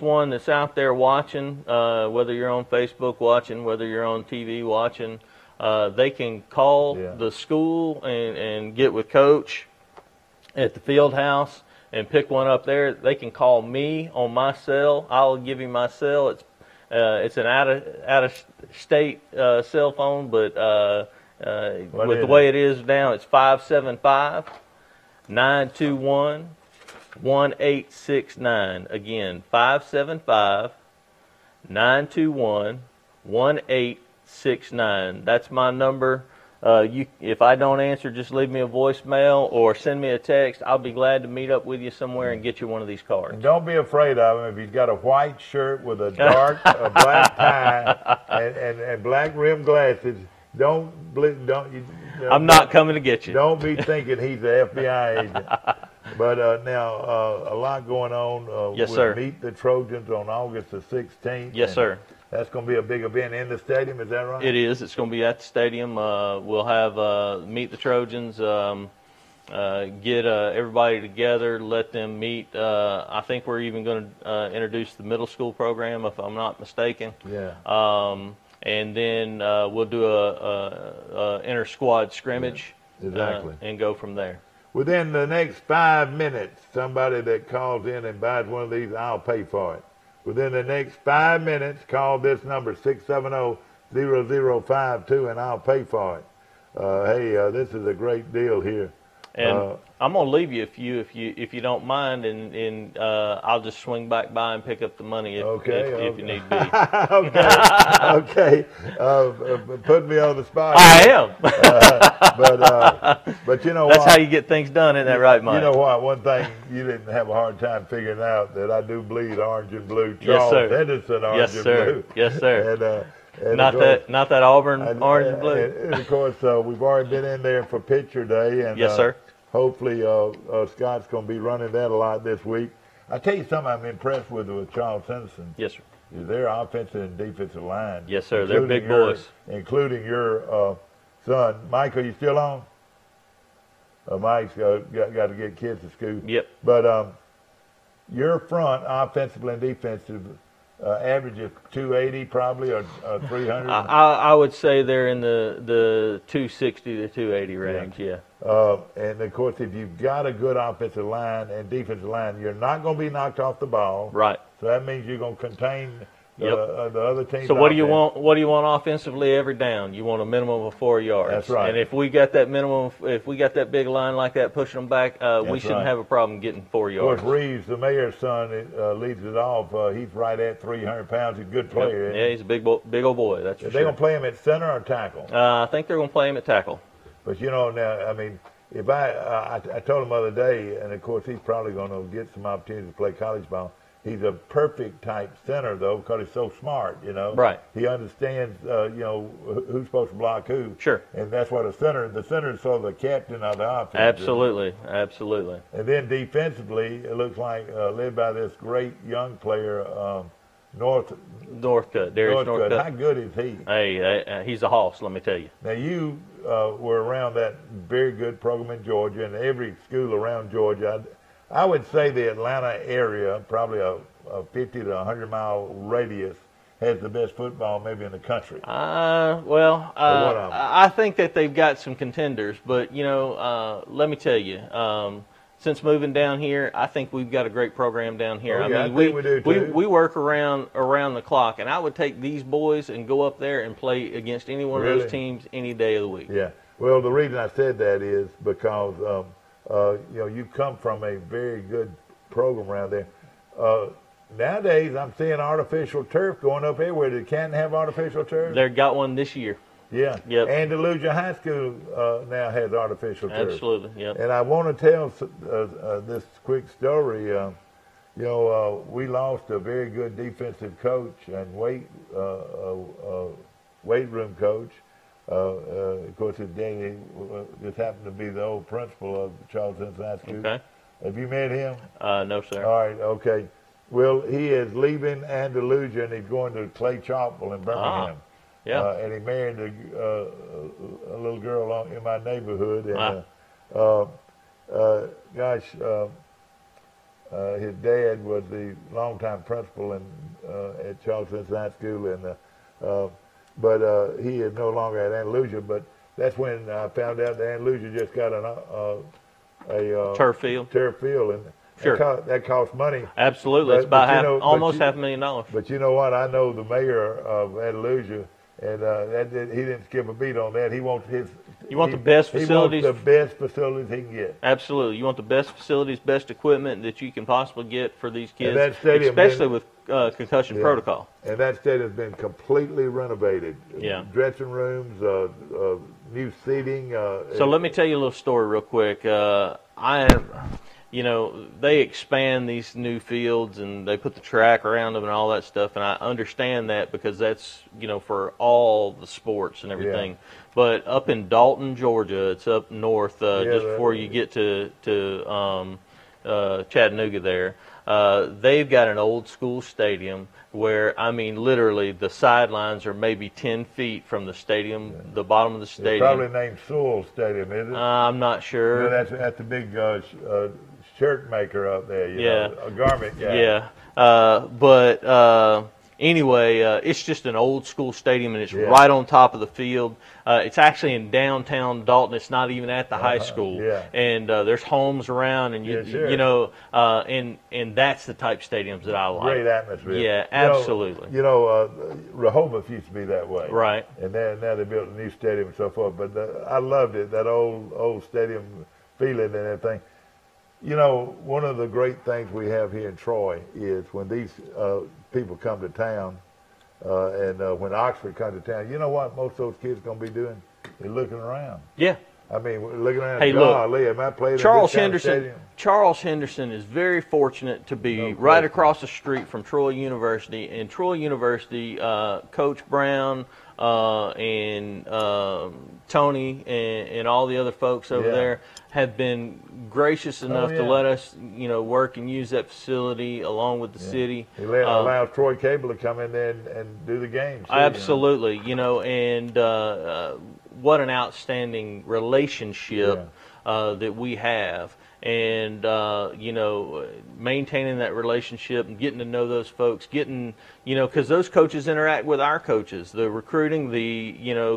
[SPEAKER 3] one that's out there watching, whether you're on Facebook watching, whether you're on TV watching, they can call the school and get with Coach at the field house and pick one up there. They can call me on my cell. I'll give you my cell. It's an out of state cell phone, but with the way it is now, it's 575-921-1869. Again, 575-921-1869. 1869. That's my number. If I don't answer, just leave me a voicemail or send me a text. I'll be glad to meet up with you somewhere and get you one of these cards.
[SPEAKER 1] And don't be afraid of him. If he's got a white shirt with a dark black tie and black rimmed glasses,
[SPEAKER 3] I'm not coming to get you.
[SPEAKER 1] Don't be thinking he's the FBI agent. But now a lot going on.
[SPEAKER 3] Yes,
[SPEAKER 1] with
[SPEAKER 3] sir.
[SPEAKER 1] Meet the Trojans on August the 16th.
[SPEAKER 3] Yes, sir.
[SPEAKER 1] That's going to be a big event in the stadium. Is that right?
[SPEAKER 3] It is. It's going to be at the stadium. We'll have Meet the Trojans. Get everybody together, let them meet. I think we're even going to introduce the middle school program, if I'm not mistaken.
[SPEAKER 1] Yeah.
[SPEAKER 3] And then we'll do a inter-squad scrimmage.
[SPEAKER 1] Yeah, exactly.
[SPEAKER 3] And go from there.
[SPEAKER 1] Within the next 5 minutes, somebody that calls in and buys one of these, I'll pay for it. Within the next 5 minutes, call this number, 670-0052, and I'll pay for it. Hey, this is a great deal here.
[SPEAKER 3] And I'm gonna leave you if you don't mind, and I'll just swing back by and pick up the money if you need be.
[SPEAKER 1] Okay. Put me on the spot.
[SPEAKER 3] I am.
[SPEAKER 1] But you know
[SPEAKER 3] that's
[SPEAKER 1] what?
[SPEAKER 3] how you get things done, isn't that right, Mike?
[SPEAKER 1] You know what? One thing you didn't have a hard time figuring out that I do bleed orange and blue.
[SPEAKER 3] Yes,
[SPEAKER 1] Charles
[SPEAKER 3] sir.
[SPEAKER 1] Henderson, orange and blue.
[SPEAKER 3] Yes, sir.
[SPEAKER 1] And
[SPEAKER 3] not that Auburn orange and blue.
[SPEAKER 1] And of course, we've already been in there for picture day, and
[SPEAKER 3] yes, sir.
[SPEAKER 1] Hopefully, Scott's going to be running that a lot this week. I tell you something I'm impressed with Charles Henderson.
[SPEAKER 3] Yes, sir.
[SPEAKER 1] Is their offensive and defensive line.
[SPEAKER 3] Yes, sir. They're big boys.
[SPEAKER 1] Including your son. Mike, are you still on? Mike's got to get kids to school.
[SPEAKER 3] Yep.
[SPEAKER 1] But your front, offensively and defensive, average of 280 probably or 300?
[SPEAKER 3] I would say they're in the 260 to 280 range, yeah.
[SPEAKER 1] And, of course, if you've got a good offensive line and defensive line, you're not going to be knocked off the ball.
[SPEAKER 3] Right.
[SPEAKER 1] So that means you're going to contain the other team's
[SPEAKER 3] So what do you
[SPEAKER 1] offense.
[SPEAKER 3] want? What do you want offensively every down? You want a minimum of 4 yards.
[SPEAKER 1] That's right.
[SPEAKER 3] And if we got that minimum, if we got that big line like that pushing them back, we shouldn't have a problem getting 4 yards.
[SPEAKER 1] Of course, Reeves, the mayor's son, leads it off. He's right at 300 pounds. He's a good player.
[SPEAKER 3] Yeah, he's a big old boy. That's for sure.
[SPEAKER 1] Are they going to play him at center or tackle?
[SPEAKER 3] I think they're going to play him at tackle.
[SPEAKER 1] But you know, now I mean, if I told him the other day, and of course he's probably going to get some opportunity to play college ball. He's a perfect type center, though, because he's so smart, you know.
[SPEAKER 3] Right.
[SPEAKER 1] He understands, who's supposed to block who.
[SPEAKER 3] Sure.
[SPEAKER 1] And that's what the center is sort of the captain of the offense.
[SPEAKER 3] Absolutely. Absolutely.
[SPEAKER 1] And then defensively, it looks like led by this great young player,
[SPEAKER 3] Northcutt, Darius Northcutt.
[SPEAKER 1] How good is he?
[SPEAKER 3] Hey, he's a hoss, let me tell you.
[SPEAKER 1] Now, you were around that very good program in Georgia, and every school around Georgia. I would say the Atlanta area, probably a 50 to 100 mile radius, has the best football maybe in the country.
[SPEAKER 3] I think that they've got some contenders, but let me tell you, since moving down here, I think we've got a great program down here.
[SPEAKER 1] I think we do too.
[SPEAKER 3] We work around the clock, and I would take these boys and go up there and play against any one of those teams any day of the week.
[SPEAKER 1] Yeah. Well, the reason I said that is because you come from a very good program around there. Nowadays, I'm seeing artificial turf going up everywhere. Did Canton have artificial turf?
[SPEAKER 3] They got one this year.
[SPEAKER 1] Yeah.
[SPEAKER 3] Yep.
[SPEAKER 1] Andalusia High School now has artificial turf.
[SPEAKER 3] Absolutely. Yep.
[SPEAKER 1] And I want to tell this quick story. We lost a very good defensive coach and weight room coach. Of course, his daddy just happened to be the old principal of Charles Henderson High School.
[SPEAKER 3] Okay.
[SPEAKER 1] Have you met him?
[SPEAKER 3] No, sir.
[SPEAKER 1] All right, okay. Well, he is leaving Andalusia, and he's going to Clay Chapel in Birmingham.
[SPEAKER 3] Yeah.
[SPEAKER 1] And he married a little girl in my neighborhood. And, his dad was the longtime principal at Charles Henderson High School, and but he is no longer at Andalusia. But that's when I found out that Andalusia just got a
[SPEAKER 3] turf field.
[SPEAKER 1] And
[SPEAKER 3] sure.
[SPEAKER 1] that costs money.
[SPEAKER 3] Absolutely, it's about almost $500,000.
[SPEAKER 1] But you know what? I know the mayor of Andalusia, And he didn't skip a beat on that. He wants
[SPEAKER 3] You want the best facilities.
[SPEAKER 1] He wants the best facilities he can get.
[SPEAKER 3] Absolutely. You want the best facilities, best equipment that you can possibly get for these kids,
[SPEAKER 1] that stadium
[SPEAKER 3] especially with concussion protocol.
[SPEAKER 1] And that stadium's been completely renovated.
[SPEAKER 3] Yeah.
[SPEAKER 1] Dressing rooms, new seating.
[SPEAKER 3] So let me tell you a little story real quick. They expand these new fields and they put the track around them and all that stuff, and I understand that because that's, for all the sports and everything.
[SPEAKER 1] Yeah.
[SPEAKER 3] But up in Dalton, Georgia, it's up north, just before you get to Chattanooga there, they've got an old school stadium where, literally the sidelines are maybe 10 feet from the stadium, the bottom of the stadium.
[SPEAKER 1] It's probably named Sewell Stadium, is it?
[SPEAKER 3] I'm not sure.
[SPEAKER 1] That's the big shirt maker up there, a garment guy.
[SPEAKER 3] Yeah, anyway, it's just an old school stadium, and it's right on top of the field. It's actually in downtown Dalton. It's not even at the high school.
[SPEAKER 1] Yeah.
[SPEAKER 3] And there's homes around, and and that's the type of stadiums that I like.
[SPEAKER 1] Great atmosphere.
[SPEAKER 3] Yeah, absolutely.
[SPEAKER 1] Rehoboth used to be that way.
[SPEAKER 3] Right.
[SPEAKER 1] And now they built a new stadium and so forth. But I loved it, that old stadium feeling and everything. One of the great things we have here in Troy is when these people come to town, and when Oxford comes to town, you know what most of those kids are going to be doing? They're looking around.
[SPEAKER 3] Yeah.
[SPEAKER 1] Looking around.
[SPEAKER 3] Hey,
[SPEAKER 1] golly, am I playing
[SPEAKER 3] Charles
[SPEAKER 1] in this kind of stadium?
[SPEAKER 3] Charles Henderson is very fortunate to be right across the street from Troy University. And Troy University, Coach Brown and Tony and all the other folks over there have been gracious enough to let us, work and use that facility along with the city.
[SPEAKER 1] He allows Troy Cable to come in there and do the games.
[SPEAKER 3] Absolutely, and what an outstanding relationship that we have. And, maintaining that relationship and getting to know those folks, because those coaches interact with our coaches. The recruiting,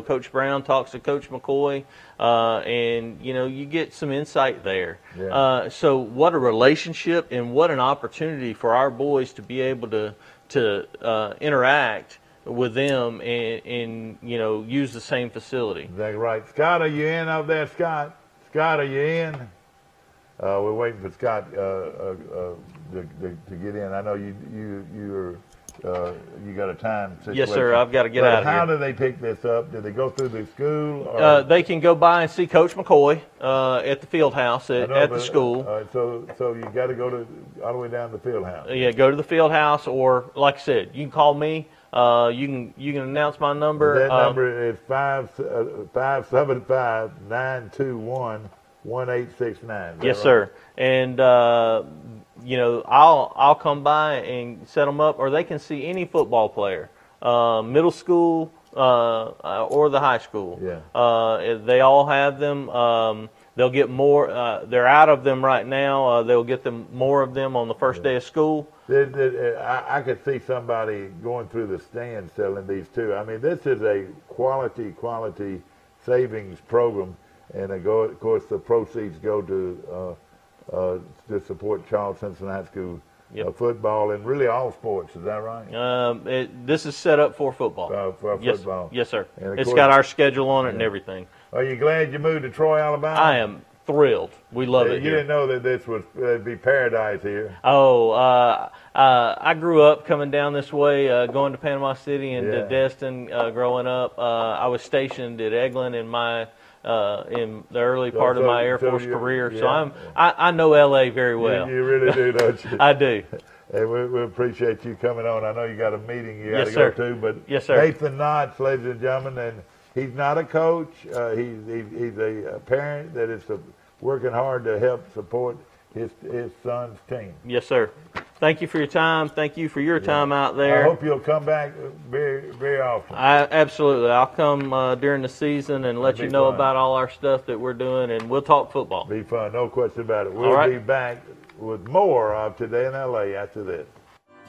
[SPEAKER 3] Coach Brown talks to Coach McCoy, and, you get some insight there.
[SPEAKER 1] Yeah.
[SPEAKER 3] So what a relationship and what an opportunity for our boys to be able to interact with them and use the same facility.
[SPEAKER 1] Exactly right. Scott, are you in up there, Scott? Scott, are you in? We're waiting for Scott to get in. I know you got a time situation.
[SPEAKER 3] Yes, sir. I've got to get out of here.
[SPEAKER 1] How do they pick this up? Do they go through the school? Or?
[SPEAKER 3] They can go by and see Coach McCoy at the field house at the school.
[SPEAKER 1] So you got to go all the way down to the field house.
[SPEAKER 3] Yeah, go to the field house, or like I said, you can call me. You can announce my number.
[SPEAKER 1] That number is 575-921-1869.
[SPEAKER 3] Yes, sir. And I'll come by and set them up, or they can see any football player, middle school or the high school.
[SPEAKER 1] Yeah.
[SPEAKER 3] They all have them. They'll get more. They're out of them right now. They'll get them more of them on the first day of school.
[SPEAKER 1] I could see somebody going through the stand selling these too. This is a quality savings program, and of course the proceeds go to support Charles Simpson High School football and really all sports. Is that right?
[SPEAKER 3] This is set up for football.
[SPEAKER 1] For football.
[SPEAKER 3] Yes, sir. It's got our schedule on it and everything.
[SPEAKER 1] Are you glad you moved to Troy, Alabama?
[SPEAKER 3] I am thrilled. We love it
[SPEAKER 1] here. You didn't know that this would be paradise here.
[SPEAKER 3] Oh, I grew up coming down this way, going to Panama City and to Destin growing up. I was stationed at Eglin in the early part of my Air Force career, so I know L.A. very well.
[SPEAKER 1] You really do, don't you?
[SPEAKER 3] I do.
[SPEAKER 1] Hey, we appreciate you coming on. I know you got a meeting you got to
[SPEAKER 3] go
[SPEAKER 1] to, but
[SPEAKER 3] yes, sir.
[SPEAKER 1] Nathan Knotts, ladies and gentlemen, and he's not a coach. He's a parent that is working hard to help support his son's team.
[SPEAKER 3] Yes, sir. Thank you for your time. Thank you for your time out there.
[SPEAKER 1] I hope you'll come back very, very often.
[SPEAKER 3] Absolutely. I'll come during the season and let you know about all our stuff that we're doing, and we'll talk football.
[SPEAKER 1] Be fun. No question about it. We'll be back with more of Today in L.A. after this.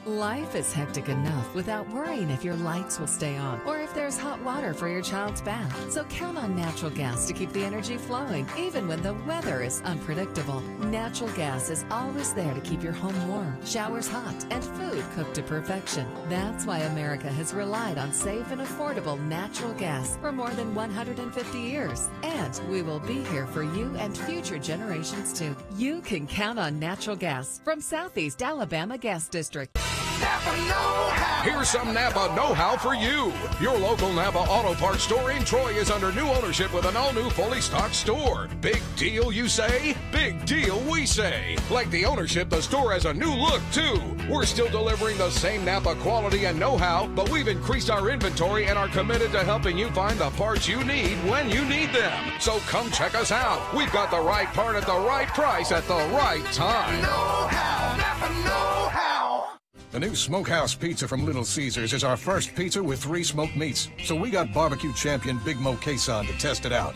[SPEAKER 13] Life is hectic enough without worrying if your lights will stay on or if if there's hot water for your child's bath. So count on natural gas to keep the energy flowing, even when the weather is unpredictable. Natural gas is always there to keep your home warm, showers hot, and food cooked to perfection. That's why America has relied on safe and affordable natural gas for more than 150 years. And we will be here for you and future generations too. You can count on natural gas from Southeast Alabama Gas District.
[SPEAKER 14] Napa know-how. Here's some Napa know-how for you. Your local Napa Auto Parts store in Troy is under new ownership with an all-new fully stocked store. Big deal, you say? Big deal, we say. Like the ownership, the store has a new look, too. We're still delivering the same Napa quality and know-how, but we've increased our inventory and are committed to helping you find the parts you need when you need them. So come check us out. We've got the right part at the right price at the right time. Know-how, Napa know-how. The new Smokehouse Pizza from Little Caesars is our first pizza with 3 smoked meats. So we got barbecue champion Big Mo Quezon to test it out.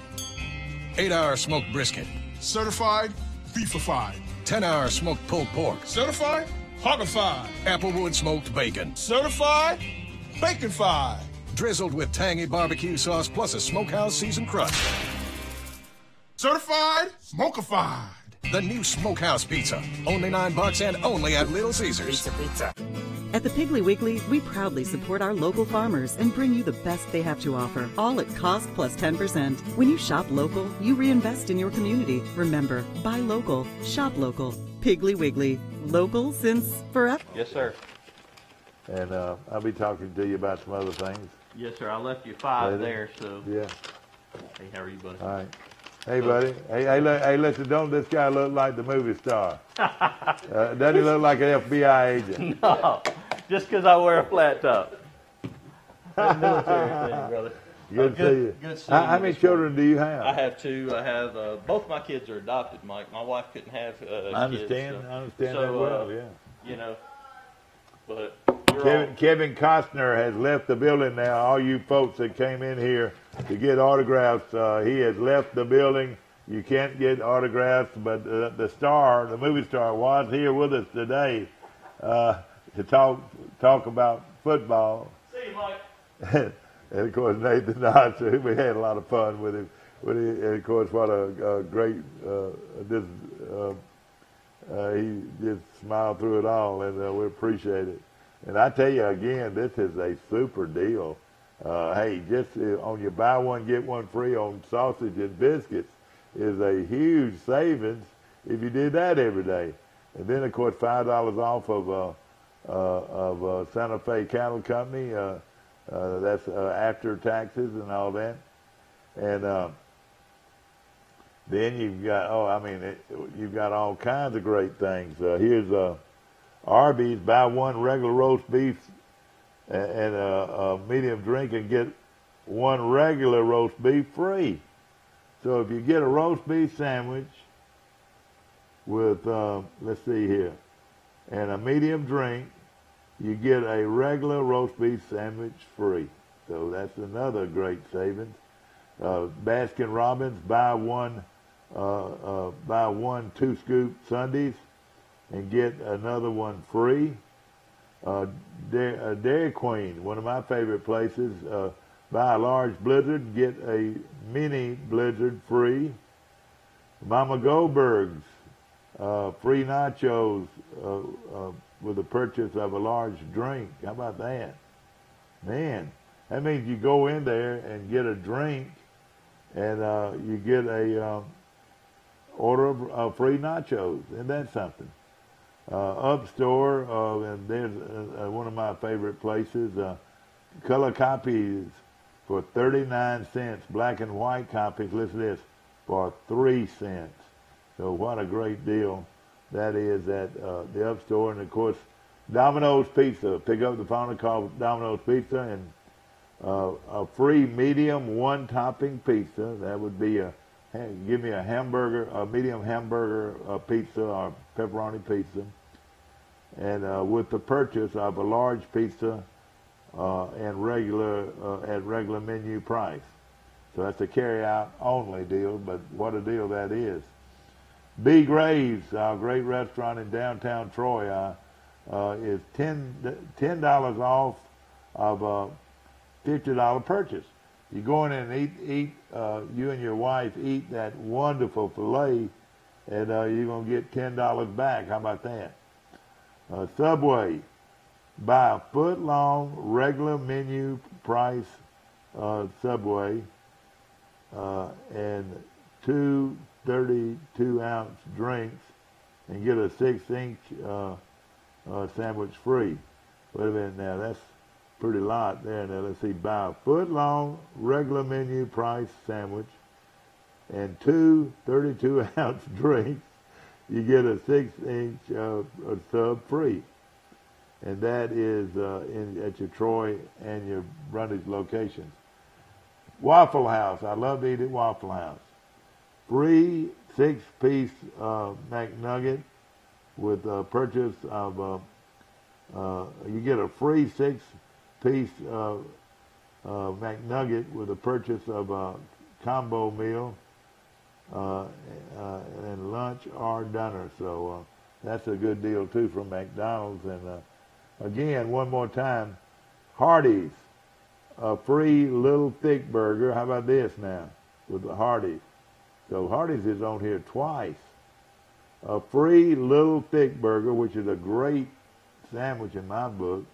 [SPEAKER 14] 8-hour smoked brisket.
[SPEAKER 15] Certified beefified.
[SPEAKER 14] 10-hour smoked pulled pork.
[SPEAKER 15] Certified hoggified.
[SPEAKER 14] Applewood smoked bacon.
[SPEAKER 15] Certified baconfied.
[SPEAKER 14] Drizzled with tangy barbecue sauce plus a Smokehouse seasoned crust.
[SPEAKER 15] Certified smokified.
[SPEAKER 14] The new Smokehouse Pizza. Only $9 and only at Little Caesars.
[SPEAKER 15] Pizza.
[SPEAKER 4] At the Piggly Wiggly, we proudly support our local farmers and bring you the best they have to offer, all at cost plus 10%. When you shop local, you reinvest in your community. Remember, buy local, shop local. Piggly Wiggly, local since forever.
[SPEAKER 3] Yes, sir.
[SPEAKER 1] And I'll be talking to you about some other things.
[SPEAKER 3] Yes, sir. I left you 5
[SPEAKER 1] Later.
[SPEAKER 3] there, so.
[SPEAKER 1] Yeah.
[SPEAKER 3] Hey, how are you, buddy?
[SPEAKER 1] All right. Hey, buddy. Hey, listen, don't this guy look like the movie star? Doesn't he look like an FBI agent?
[SPEAKER 3] No, just because I wear a flat top. That military thing, brother.
[SPEAKER 1] Good to see you.
[SPEAKER 3] Good seeing you.
[SPEAKER 1] How many children do you have?
[SPEAKER 3] I have 2. I have both my kids are adopted, Mike. My wife couldn't have kids.
[SPEAKER 1] I understand that well, yeah.
[SPEAKER 3] You know, but
[SPEAKER 1] Kevin Costner has left the building now. All you folks that came in here to get autographs, he has left the building. You can't get autographs, but the movie star, was here with us today to talk about football.
[SPEAKER 3] See you, Mike.
[SPEAKER 1] And of course, Nathan Nasser, we had a lot of fun with him. And of course, what a great, he just smiled through it all, and we appreciate it. And I tell you again, this is a super deal. Hey, just on your buy one, get one free on sausage and biscuits is a huge savings if you did that every day. And then, of course, $5 off of Santa Fe Cattle Company. That's after taxes and all that. And then you've got, you've got all kinds of great things. Here's Arby's, buy one regular roast beef and a medium drink and get one regular roast beef free. So if you get a roast beef sandwich with, let's see here, and a medium drink, you get a regular roast beef sandwich free. So that's another great savings. Baskin Robbins, buy one 2-scoop Sundays and get another one free. Dairy Queen, one of my favorite places, buy a large Blizzard, get a mini Blizzard free. Mama Goldberg's, free nachos with the purchase of a large drink. How about that? Man, that means you go in there and get a drink and you get a order of free nachos. Isn't that something? Upstore, and there's one of my favorite places, color copies for 39 cents. Black and white copies, listen to this, for 3 cents. So what a great deal that is at the Upstore. And, of course, Domino's Pizza. Pick up the phone and call Domino's Pizza, and a free medium one-topping pizza. That would be give me a hamburger, a medium hamburger pizza or pepperoni pizza, and with the purchase of a large pizza and at regular menu price. So that's a carry-out only deal, but what a deal that is. B. Graves, our great restaurant in downtown Troy, is $10 off of $50 purchase. You go in and eat you and your wife eat that wonderful filet, and you're going to get $10 back. How about that? Subway, buy a foot-long regular menu price Subway and 2 32-ounce drinks and get a 6-inch sandwich free. Wait a minute now, that's pretty lot there. Now let's see, buy a foot-long regular menu price sandwich and 2 32-ounce drinks, you get a 6-inch sub free. And that is at your Troy and your Brundage locations. Waffle House, I love to eat at Waffle House. Free 6-piece McNugget with a purchase of, you get a free 6-piece McNugget with a purchase of a combo meal and lunch or dinner. So that's a good deal too from McDonald's. And again, one more time, Hardee's, a free little thick burger. How about this now with the Hardee's? So Hardee's is on here twice. A free little thick burger, which is a great sandwich in my book,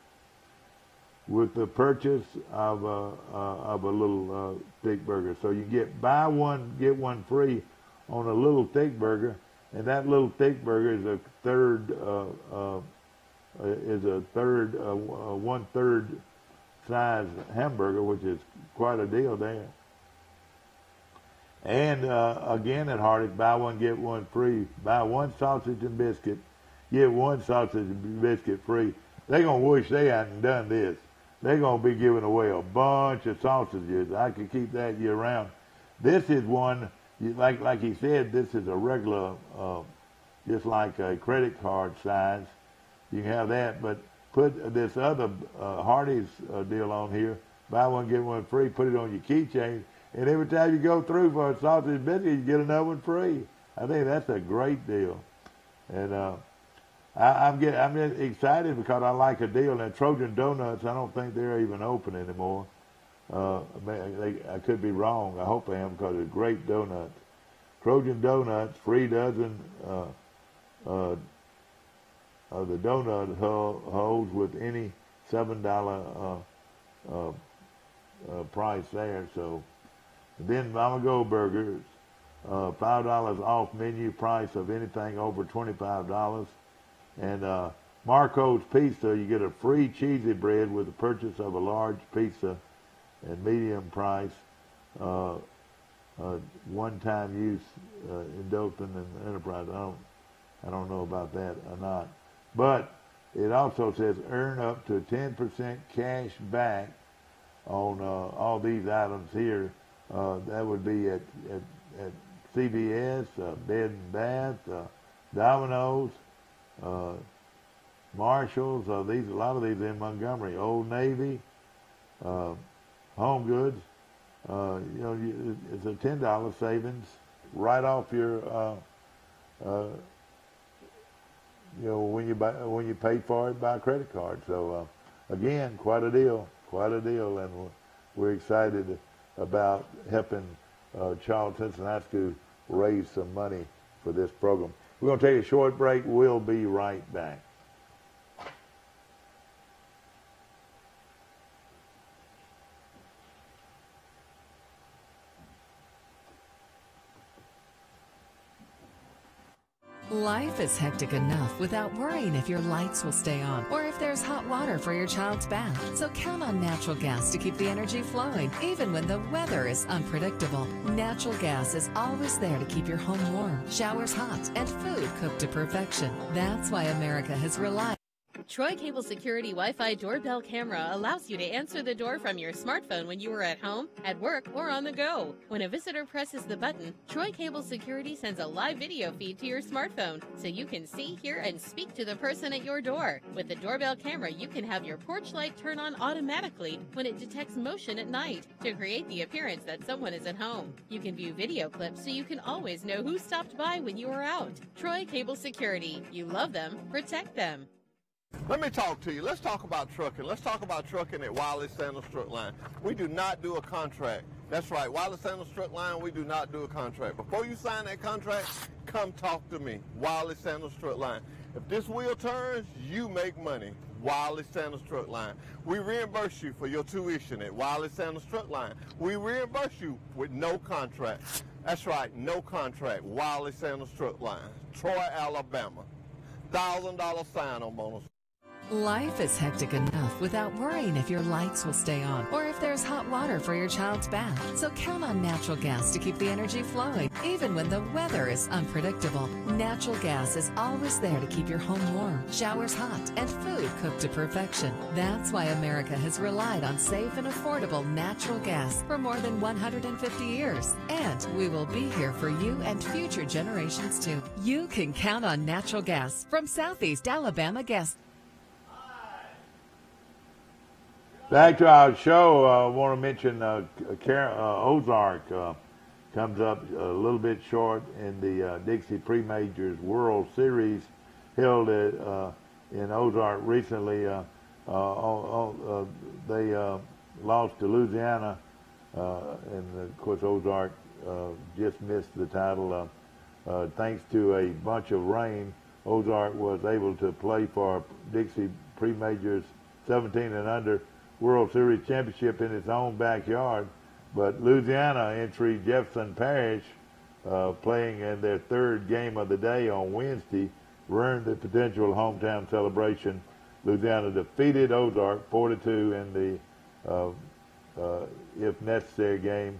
[SPEAKER 1] with the purchase of a little thick burger. So you get buy one, get one free on a little thick burger, and that little thick burger is a third, one-third size hamburger, which is quite a deal there. And again at Hardee's, buy one, get one free. Buy one sausage and biscuit, get one sausage and biscuit free. They're going to wish they hadn't done this. They're going to be giving away a bunch of sausages. I could keep that year round. This is one, like he said, this is a regular, just like a credit card size. You can have that, but put this other Hardee's deal on here. Buy one, get one free. Put it on your keychain. And every time you go through for a sausage biscuit, you get another one free. I think that's a great deal. And I'm excited because I like a deal. And Trojan Donuts, I don't think they're even open anymore. I could be wrong. I hope I am, because they're great donuts. Trojan Donuts, free dozen of the donut holes with any $7 price there. So then Mama Go Burgers, $5 off menu price of anything over $25. And Marco's Pizza, you get a free cheesy bread with the purchase of a large pizza and medium price, one-time use in Dothan and Enterprise. I don't know about that or not. But it also says earn up to 10% cash back on all these items here. That would be at CVS, Bed and Bath, Domino's, Marshalls. A lot of these in Montgomery, Old Navy, Home Goods. It's a $10 savings right off your, when you pay for it by credit card. So again, quite a deal, and we're excited about helping Charleston High School raise some money for this program. We're going to take a short break. We'll be right back.
[SPEAKER 13] Life is hectic enough without worrying if your lights will stay on or if there's hot water for your child's bath. So count on natural gas to keep the energy flowing, even when the weather is unpredictable. Natural gas is always there to keep your home warm, showers hot, and food cooked to perfection. That's why America has relied.
[SPEAKER 16] Troy Cable Security Wi-Fi doorbell camera allows you to answer the door from your smartphone when you are at home, at work, or on the go. When a visitor presses the button, Troy Cable Security sends a live video feed to your smartphone so you can see, hear, and speak to the person at your door. With the doorbell camera, you can have your porch light turn on automatically when it detects motion at night to create the appearance that someone is at home. You can view video clips so you can always know who stopped by when you are out. Troy Cable Security. You love them, protect them.
[SPEAKER 12] Let me talk to you. Let's talk about trucking. Let's talk about trucking at Wiley Sanders Truck Line. We do not do a contract. That's right. Wiley Sanders Truck Line, we do not do a contract. Before you sign that contract, come talk to me. Wiley Sanders Truck Line. If this wheel turns, you make money. Wiley Sanders Truck Line. We reimburse you for your tuition at Wiley Sanders Truck Line. We reimburse you with no contract. That's right, no contract. Wiley Sanders Truck Line, Troy, Alabama. $1,000 sign-on bonus.
[SPEAKER 13] Life is hectic enough without worrying if your lights will stay on or if there's hot water for your child's bath. So count on natural gas to keep the energy flowing, even when the weather is unpredictable. Natural gas is always there to keep your home warm, showers hot, and food cooked to perfection. That's why America has relied on safe and affordable natural gas for more than 150 years. And we will be here for you and future generations too. You can count on natural gas from Southeast Alabama Gas.
[SPEAKER 1] Back to our show, I want to mention Ozark comes up a little bit short in the Dixie Pre-Majors World Series held in Ozark recently. They lost to Louisiana, and of course Ozark just missed the title. Thanks to a bunch of rain, Ozark was able to play for Dixie Pre-Majors 17 and under World Series championship in its own backyard, but Louisiana entry Jefferson Parish, playing in their third game of the day on Wednesday, ruined the potential hometown celebration. Louisiana defeated Ozark 4-2 in the, if necessary, game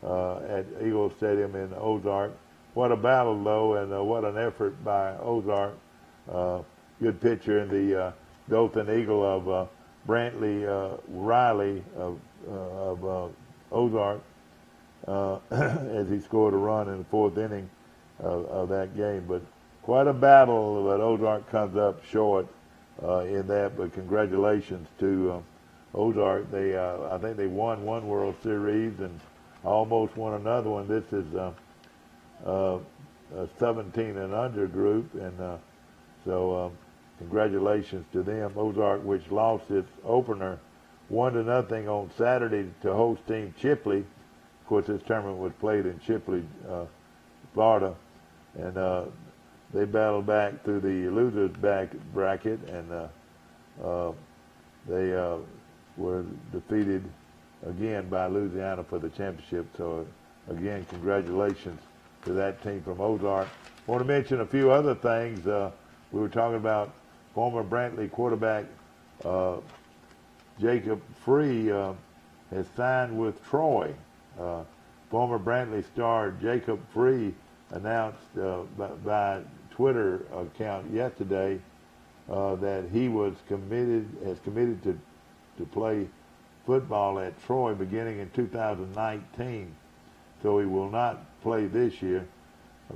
[SPEAKER 1] at Eagle Stadium in Ozark. What a battle, though, and what an effort by Ozark. Good pitcher in the Dothan Eagle of Brantley Riley of Ozark as he scored a run in the fourth inning of that game. But quite a battle, but Ozark comes up short in that. But congratulations to Ozark. They I think they won one World Series and almost won another one. This is a 17 and under group, and so congratulations to them. Ozark, which lost its opener 1-0 on Saturday to host team Chipley. Of course, this tournament was played in Chipley, Florida, and they battled back through the losers bracket, and they were defeated again by Louisiana for the championship. So again, congratulations to that team from Ozark. I want to mention a few other things. We were talking about former Brantley quarterback Jacob Free has signed with Troy. Former Brantley star Jacob Free announced by Twitter account yesterday that he was committed to play football at Troy beginning in 2019. So he will not play this year.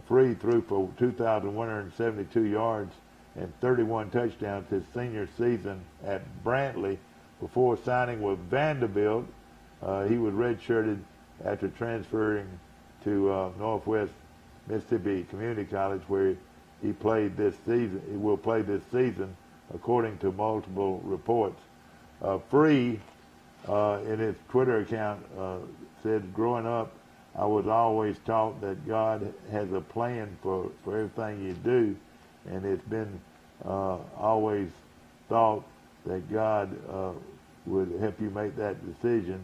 [SPEAKER 1] Free threw for 2,172 yards and 31 touchdowns his senior season at Brantley before signing with Vanderbilt. He was redshirted after transferring to Northwest Mississippi Community College, where he played this season. He will play this season, according to multiple reports. Free, in his Twitter account, said, "Growing up, I was always taught that God has a plan for everything you do, and it's been always thought that God would help you make that decision.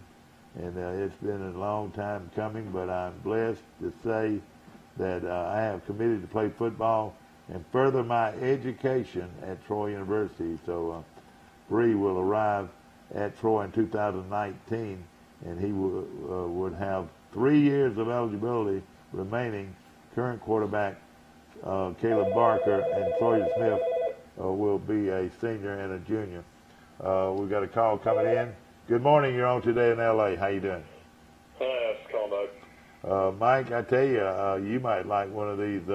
[SPEAKER 1] And it's been a long time coming, but I'm blessed to say that I have committed to play football and further my education at Troy University." So Free will arrive at Troy in 2019, and he would have 3 years of eligibility remaining. Current quarterback Caleb Barker and Troy Smith will be a senior and a junior. We've got a call coming in. Good morning. You're on Today in L.A. How you doing?
[SPEAKER 2] Hi, it's Carl Mike.
[SPEAKER 1] Mike, I tell you, you might like one of these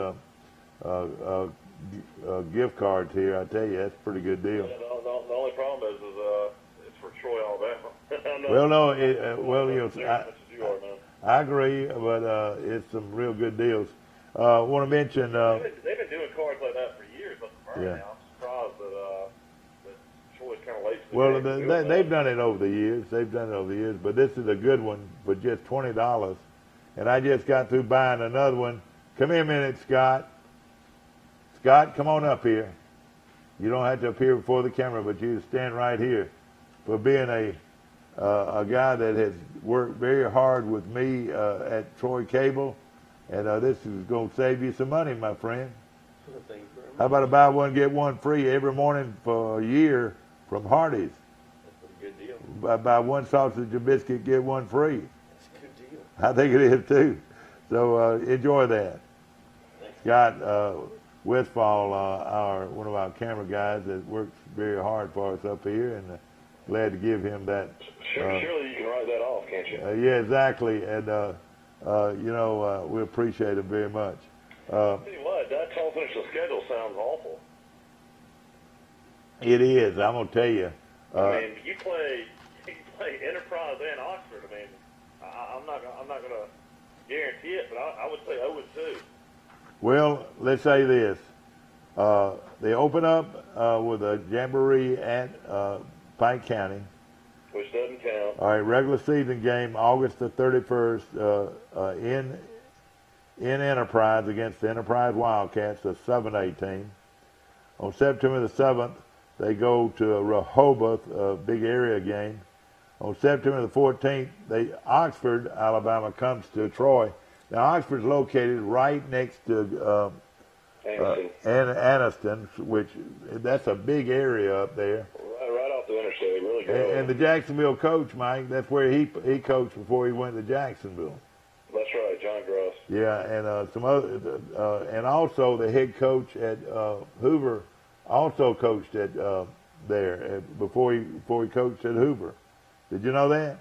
[SPEAKER 1] gift cards here. I tell you, that's a pretty good deal.
[SPEAKER 2] Yeah, the only problem is it's for Troy, Alabama.
[SPEAKER 1] Well, no, you know, I agree, but it's some real good deals. Want to mention...
[SPEAKER 2] they've been doing cards like that for years up in Murray now. I'm surprised that kind of late.
[SPEAKER 1] Well, they've done it over the years. They've done it over the years, but this is a good one for just $20. And I just got through buying another one. Come here a minute, Scott. Scott, come on up here. You don't have to appear before the camera, but you stand right here. For being a guy that has worked very hard with me at Troy Cable, and this is going to save you some money, my friend.
[SPEAKER 17] Thank you very much.
[SPEAKER 1] How about a buy one, get one free every morning for a year from Hardee's?
[SPEAKER 17] That's a good deal.
[SPEAKER 1] Buy one sausage or biscuit, get one free.
[SPEAKER 17] That's a good deal.
[SPEAKER 1] I think it is too. So enjoy that. Scott Westfall, one of our camera guys that works very hard for us up here, and glad to give him that.
[SPEAKER 2] Surely you can write that off, can't you?
[SPEAKER 1] Yeah, exactly. And we appreciate it very much.
[SPEAKER 2] Tell you what, that tall finish the schedule sounds awful.
[SPEAKER 1] It is. I'm gonna tell you.
[SPEAKER 2] I mean, you play Enterprise and Oxford. I mean, I'm not gonna guarantee it, but I would say 0-2.
[SPEAKER 1] Well, let's say this. They open up with a jamboree at Pike County.
[SPEAKER 2] Which doesn't count.
[SPEAKER 1] All right, regular season game, August the 31st, in Enterprise against the Enterprise Wildcats, the 7A team. On September the 7th, they go to Rehoboth, a big area game. On September the 14th, Oxford, Alabama, comes to Troy. Now, Oxford's located right next to Anniston, which that's a big area up there.
[SPEAKER 2] Right off the interstate, really good.
[SPEAKER 1] And the Jacksonville coach, Mike, that's where he coached before he went to Jacksonville.
[SPEAKER 2] That's right, John Gross.
[SPEAKER 1] Yeah, and some other, and also the head coach at Hoover also coached at there before he coached at Hoover. Did you know that?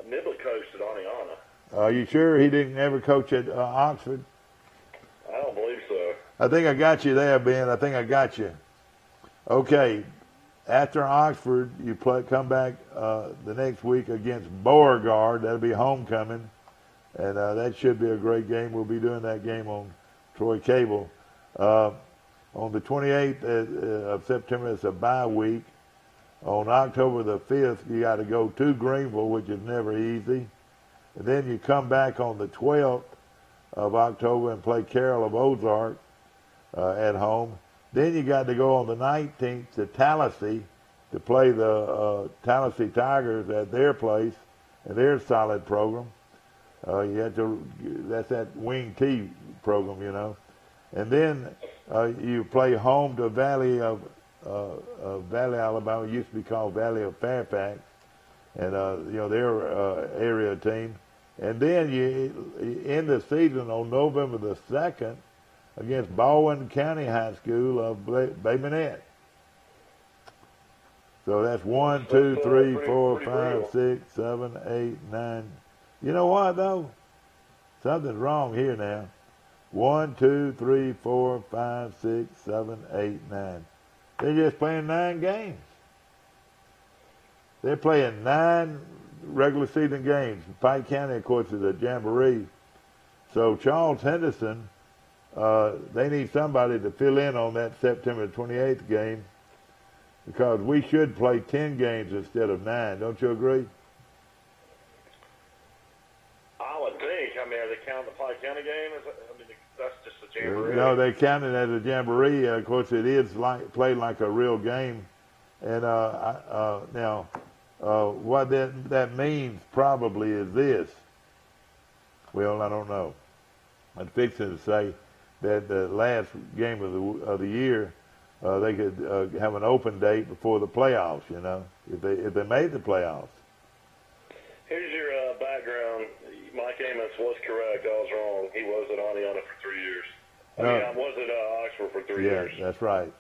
[SPEAKER 2] Niblett coached at Oneonta.
[SPEAKER 1] Are you sure he didn't ever coach at Oxford?
[SPEAKER 2] I don't believe so.
[SPEAKER 1] I think I got you there, Ben. I think I got you. Okay. After Oxford, you come back the next week against Beauregard. That'll be homecoming. And that should be a great game. We'll be doing that game on Troy Cable. On the 28th of September, it's a bye week. On October the 5th, you got to go to Greenville, which is never easy. And then you come back on the 12th of October and play Carroll of Ozark at home. Then you got to go on the 19th to Tallahassee to play the Tallahassee Tigers at their place and their solid program. That's that Wing T program, you know. And then you play home to Valley, Alabama. It used to be called Valley of Fairfax, and their area team. And then you end the season on November the 2nd against Baldwin County High School of Bay Minette. So that's 1, 2, 3, 4, 5, 6, 7, 8, 9. You know what though? Something's wrong here now. 1, 2, 3, 4, 5, 6, 7, 8, 9. They're just playing 9 games. They're playing 9 regular season games. Pike County, of course, is a jamboree. So Charles Henderson, they need somebody to fill in on that September 28th game because we should play 10 games instead of 9. Don't you agree?
[SPEAKER 2] I would think. I mean, are they counting the Pike County game? That's just a jamboree.
[SPEAKER 1] No, they count it as a jamboree. Of course, it is played like a real game. And now, what that means probably is this. Well, I don't know. I'm fixing to say that the last game of the year, they could have an open date before the playoffs. You know, if they made the playoffs.
[SPEAKER 2] Here's your background. Mike Amos was correct. I was wrong. He was at Oneonta for 3 years. I was at Oxford for 3 years.
[SPEAKER 1] Yeah, that's right.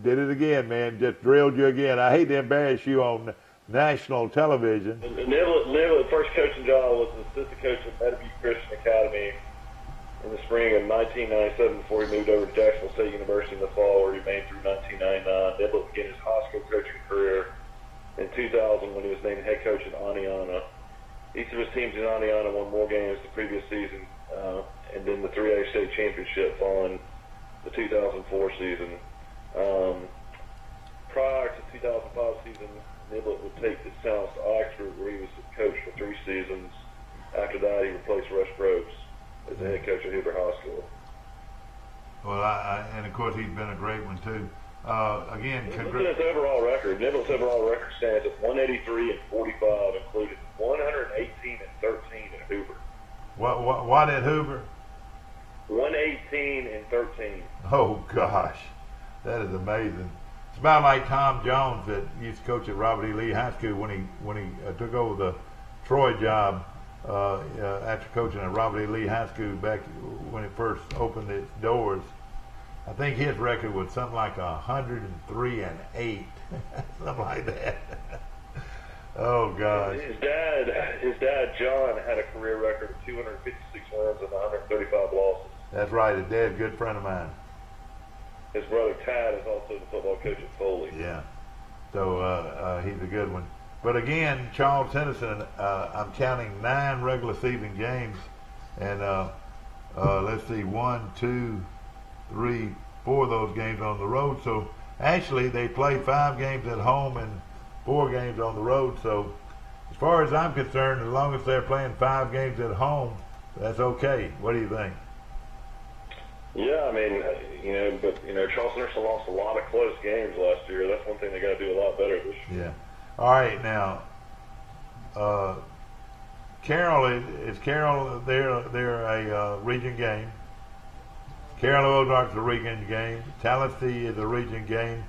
[SPEAKER 1] Did it again, man. Just drilled you again. I hate to embarrass you on national television.
[SPEAKER 2] Niblett first coaching job was an assistant coach at Meadowview Christian Academy in the spring of 1997 before he moved over to Jacksonville State University in the fall, where he remained through 1999. Niblett began his high school coaching career in 2000 when he was named head coach at Oneonta. Each of his teams in Oneonta won more games the previous season, and then the 3A state championship following the 2004 season. Prior to 2005 season, season, Niblett would take his talents to Oxford, where he was the coach for 3 seasons. After that, he replaced Russ Probst as the head coach at Hoover High School.
[SPEAKER 1] Well, and of course he's been a great one too. Again,
[SPEAKER 2] look at his overall record. Niblett's overall record stands at 183-45, including 118-13 at Hoover.
[SPEAKER 1] What at Hoover?
[SPEAKER 2] 118-13.
[SPEAKER 1] Oh gosh, that is amazing. It's about like Tom Jones that used to coach at Robert E. Lee High School when he took over the Troy job after coaching at Robert E. Lee High School back when it first opened its doors. I think his record was something like 103-8, something like that. Oh gosh.
[SPEAKER 2] His dad John had a career record of 256 wins and 135 losses.
[SPEAKER 1] That's right. His dad's a good friend of mine.
[SPEAKER 2] His brother Tad is also the football coach at Foley.
[SPEAKER 1] Yeah. So he's a good one. But again, Charles Henderson, I'm counting 9 regular season games, and let's see, 1, 2, 3, 4 of those games on the road. So actually, they play 5 games at home and 4 games on the road. So as far as I'm concerned, as long as they're playing 5 games at home, that's okay. What do you think?
[SPEAKER 2] Yeah, I mean, Charles Henderson lost a lot of close games last year. That's one thing they got to do a lot better this year.
[SPEAKER 1] Yeah. All right, now, Carroll is Carroll. They're a region game. Carroll Ozark's a region game. Tallahassee is a region game.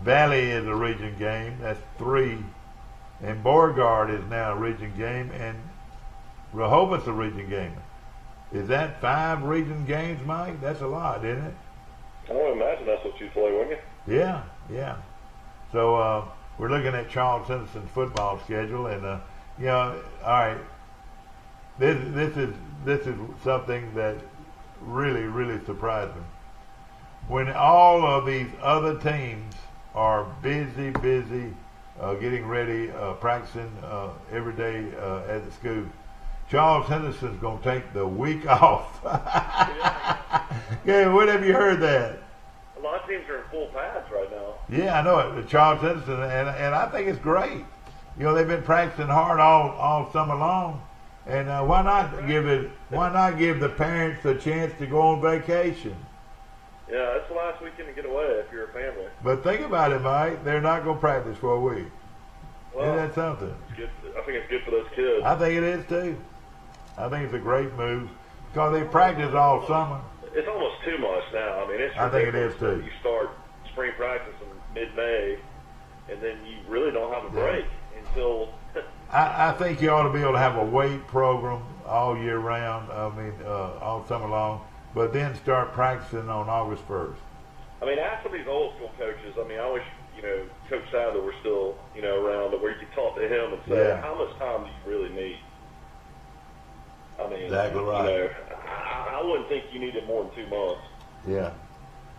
[SPEAKER 1] Valley is a region game. That's 3. And Beauregard is now a region game, and Rehoboth's a region game. Is that 5 region games, Mike? That's a lot, isn't it?
[SPEAKER 2] I would imagine that's what you play, wouldn't you?
[SPEAKER 1] Yeah, yeah. So we're looking at Charles Henderson's football schedule, and all right. This is something that really surprised me. When all of these other teams are busy getting ready, practicing every day at the school, Charles Henderson's going to take the week off. Yeah, when have you heard that?
[SPEAKER 2] A lot of teams are in full pads right now.
[SPEAKER 1] Yeah, I know it. Charles Henderson, and I think it's great. They've been practicing hard all summer long, and why not give the parents a chance to go on vacation?
[SPEAKER 2] Yeah, that's the last weekend to get away if you're a family.
[SPEAKER 1] But think about it, Mike. They're not going to practice for a week.
[SPEAKER 2] Well,
[SPEAKER 1] isn't that something?
[SPEAKER 2] It's good. I think it's good for those kids.
[SPEAKER 1] I think it is too. I think it's a great move because they practice all summer.
[SPEAKER 2] It's almost too much now. I mean,
[SPEAKER 1] I think it is too.
[SPEAKER 2] You start spring practice in mid-May, and then you really don't have a break until.
[SPEAKER 1] I think you ought to be able to have a weight program all year round. I mean, all summer long, but then start practicing on August 1st.
[SPEAKER 2] I mean, ask some of these old school coaches. I mean, I wish Coach Sadler were still around, where you could talk to him and say, how much time do you really need? I mean,
[SPEAKER 1] exactly right.
[SPEAKER 2] I wouldn't think you needed more than 2 months.
[SPEAKER 1] Yeah,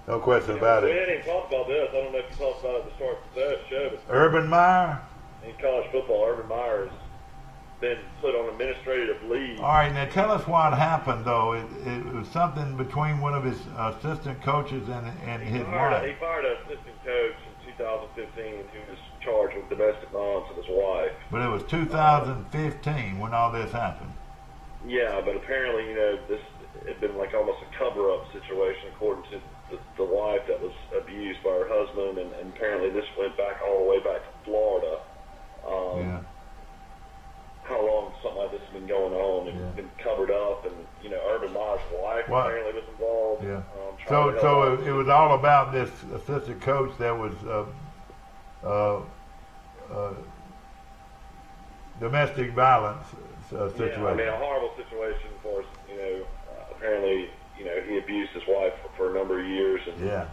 [SPEAKER 1] no question about it.
[SPEAKER 2] We hadn't even talked about this. I don't know if you talked about it at the start of the show. But
[SPEAKER 1] Urban Meyer?
[SPEAKER 2] In college football, Urban Meyer has been put on administrative leave.
[SPEAKER 1] All right, now tell us what happened, though. It was something between one of his assistant coaches and his wife.
[SPEAKER 2] He fired an assistant coach in 2015 who was charged with domestic violence of his wife.
[SPEAKER 1] But it was 2015 when all this happened.
[SPEAKER 2] Yeah, but apparently, this had been like almost a cover-up situation, according to the wife that was abused by her husband, and apparently this went back all the way back to Florida. How long something like this has been going on and been covered up, and Urban Meyer's wife apparently was involved.
[SPEAKER 1] Yeah. So it was all about this assistant coach that was domestic violence situation.
[SPEAKER 2] Yeah, I mean, a horrible situation for us. Apparently, he abused his wife for a number of years, and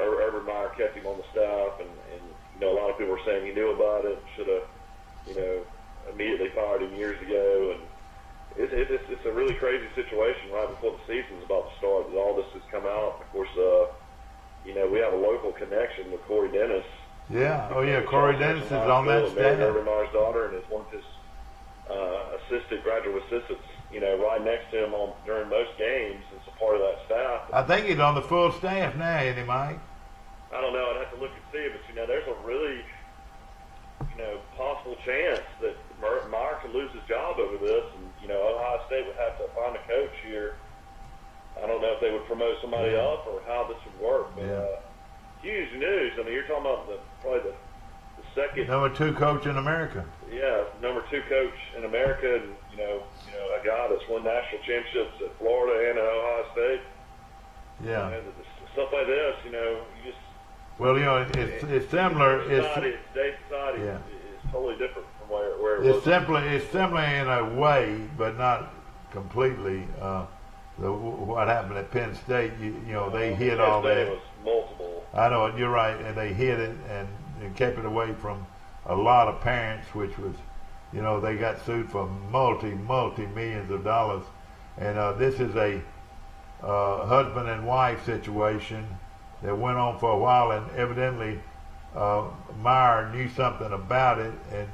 [SPEAKER 2] Urban Meyer kept him on the staff, and a lot of people were saying he knew about it, should have, immediately fired him years ago, and it's a really crazy situation right before the season's about to start. That all this has come out. Of course, we have a local connection with Corey Dennis.
[SPEAKER 1] Yeah. Oh yeah, Corey Dennis is on that staff.
[SPEAKER 2] Urban Meyer's daughter, and is one of his graduate assistants, right next to him during most games as a part of that staff.
[SPEAKER 1] I think he's on the full staff now, isn't he, Mike?
[SPEAKER 2] I don't know. I'd have have to look and see, but, there's a really, possible chance that Meyer could lose his job over this, and, Ohio State would have to find a coach here. I don't know if they would promote somebody up or how this would work, but huge news. I mean, you're talking about probably the second
[SPEAKER 1] number 2 coach in America.
[SPEAKER 2] Yeah, number 2 coach in America, and a guy that's won national championships at Florida and at Ohio State.
[SPEAKER 1] Yeah.
[SPEAKER 2] Stuff like this, you just.
[SPEAKER 1] Well, it's similar.
[SPEAKER 2] Today's society is totally different from where it was.
[SPEAKER 1] It's simply in a way, but not completely. What happened at Penn State, they hit all that.
[SPEAKER 2] It was multiple.
[SPEAKER 1] I know, you're right, and they hit it and kept it away from a lot of parents, which was, they got sued for multi-millions of dollars. And this is a husband and wife situation that went on for a while, and evidently Meyer knew something about it and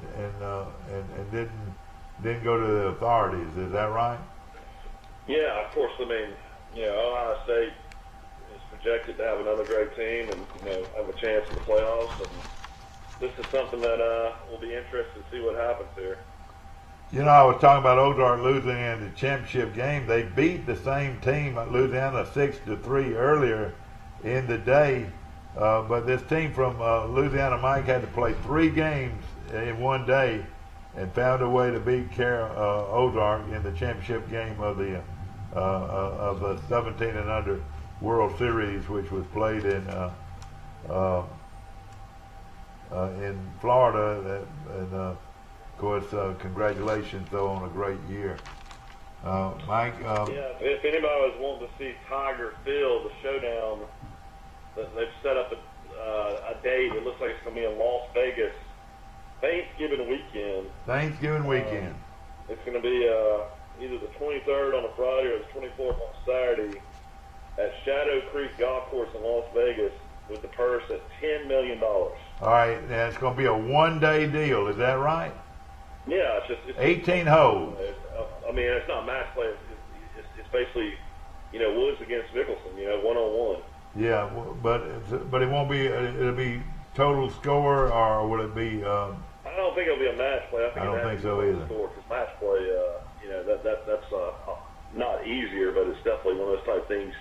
[SPEAKER 1] didn't go to the authorities. Is that right?
[SPEAKER 2] Yeah, of course. I mean, Ohio State is projected to have another great team and have a chance in the playoffs. And this is something that will be interesting to see what happens here.
[SPEAKER 1] I was talking about Ozark losing in the championship game. They beat the same team at Louisiana 6-3 earlier in the day, but this team from Louisiana, Mike, had to play 3 games in one day and found a way to beat Ozark in the championship game of the 17 and under World Series, which was played in Florida. And of course, congratulations though on a great year, Mike.
[SPEAKER 2] If anybody was wanting to see Tiger Field, the showdown, they've set up a date. It looks like it's going to be in Las Vegas. Thanksgiving weekend. It's going to be either the 23rd on a Friday or the 24th on Saturday at Shadow Creek Golf Course in Las Vegas with the purse at $10 million.
[SPEAKER 1] All right, now it's going to be a one-day deal. Is that right?
[SPEAKER 2] Yeah, it's
[SPEAKER 1] 18 holes.
[SPEAKER 2] I mean, it's not match play. It's basically, Woods against Mickelson, one-on-one.
[SPEAKER 1] Yeah, but it won't be. It'll be total score, or will it be?
[SPEAKER 2] I don't think it'll be a match play.
[SPEAKER 1] I don't think so either.
[SPEAKER 2] Because match play, that's not easier, but it's definitely one of those type of things.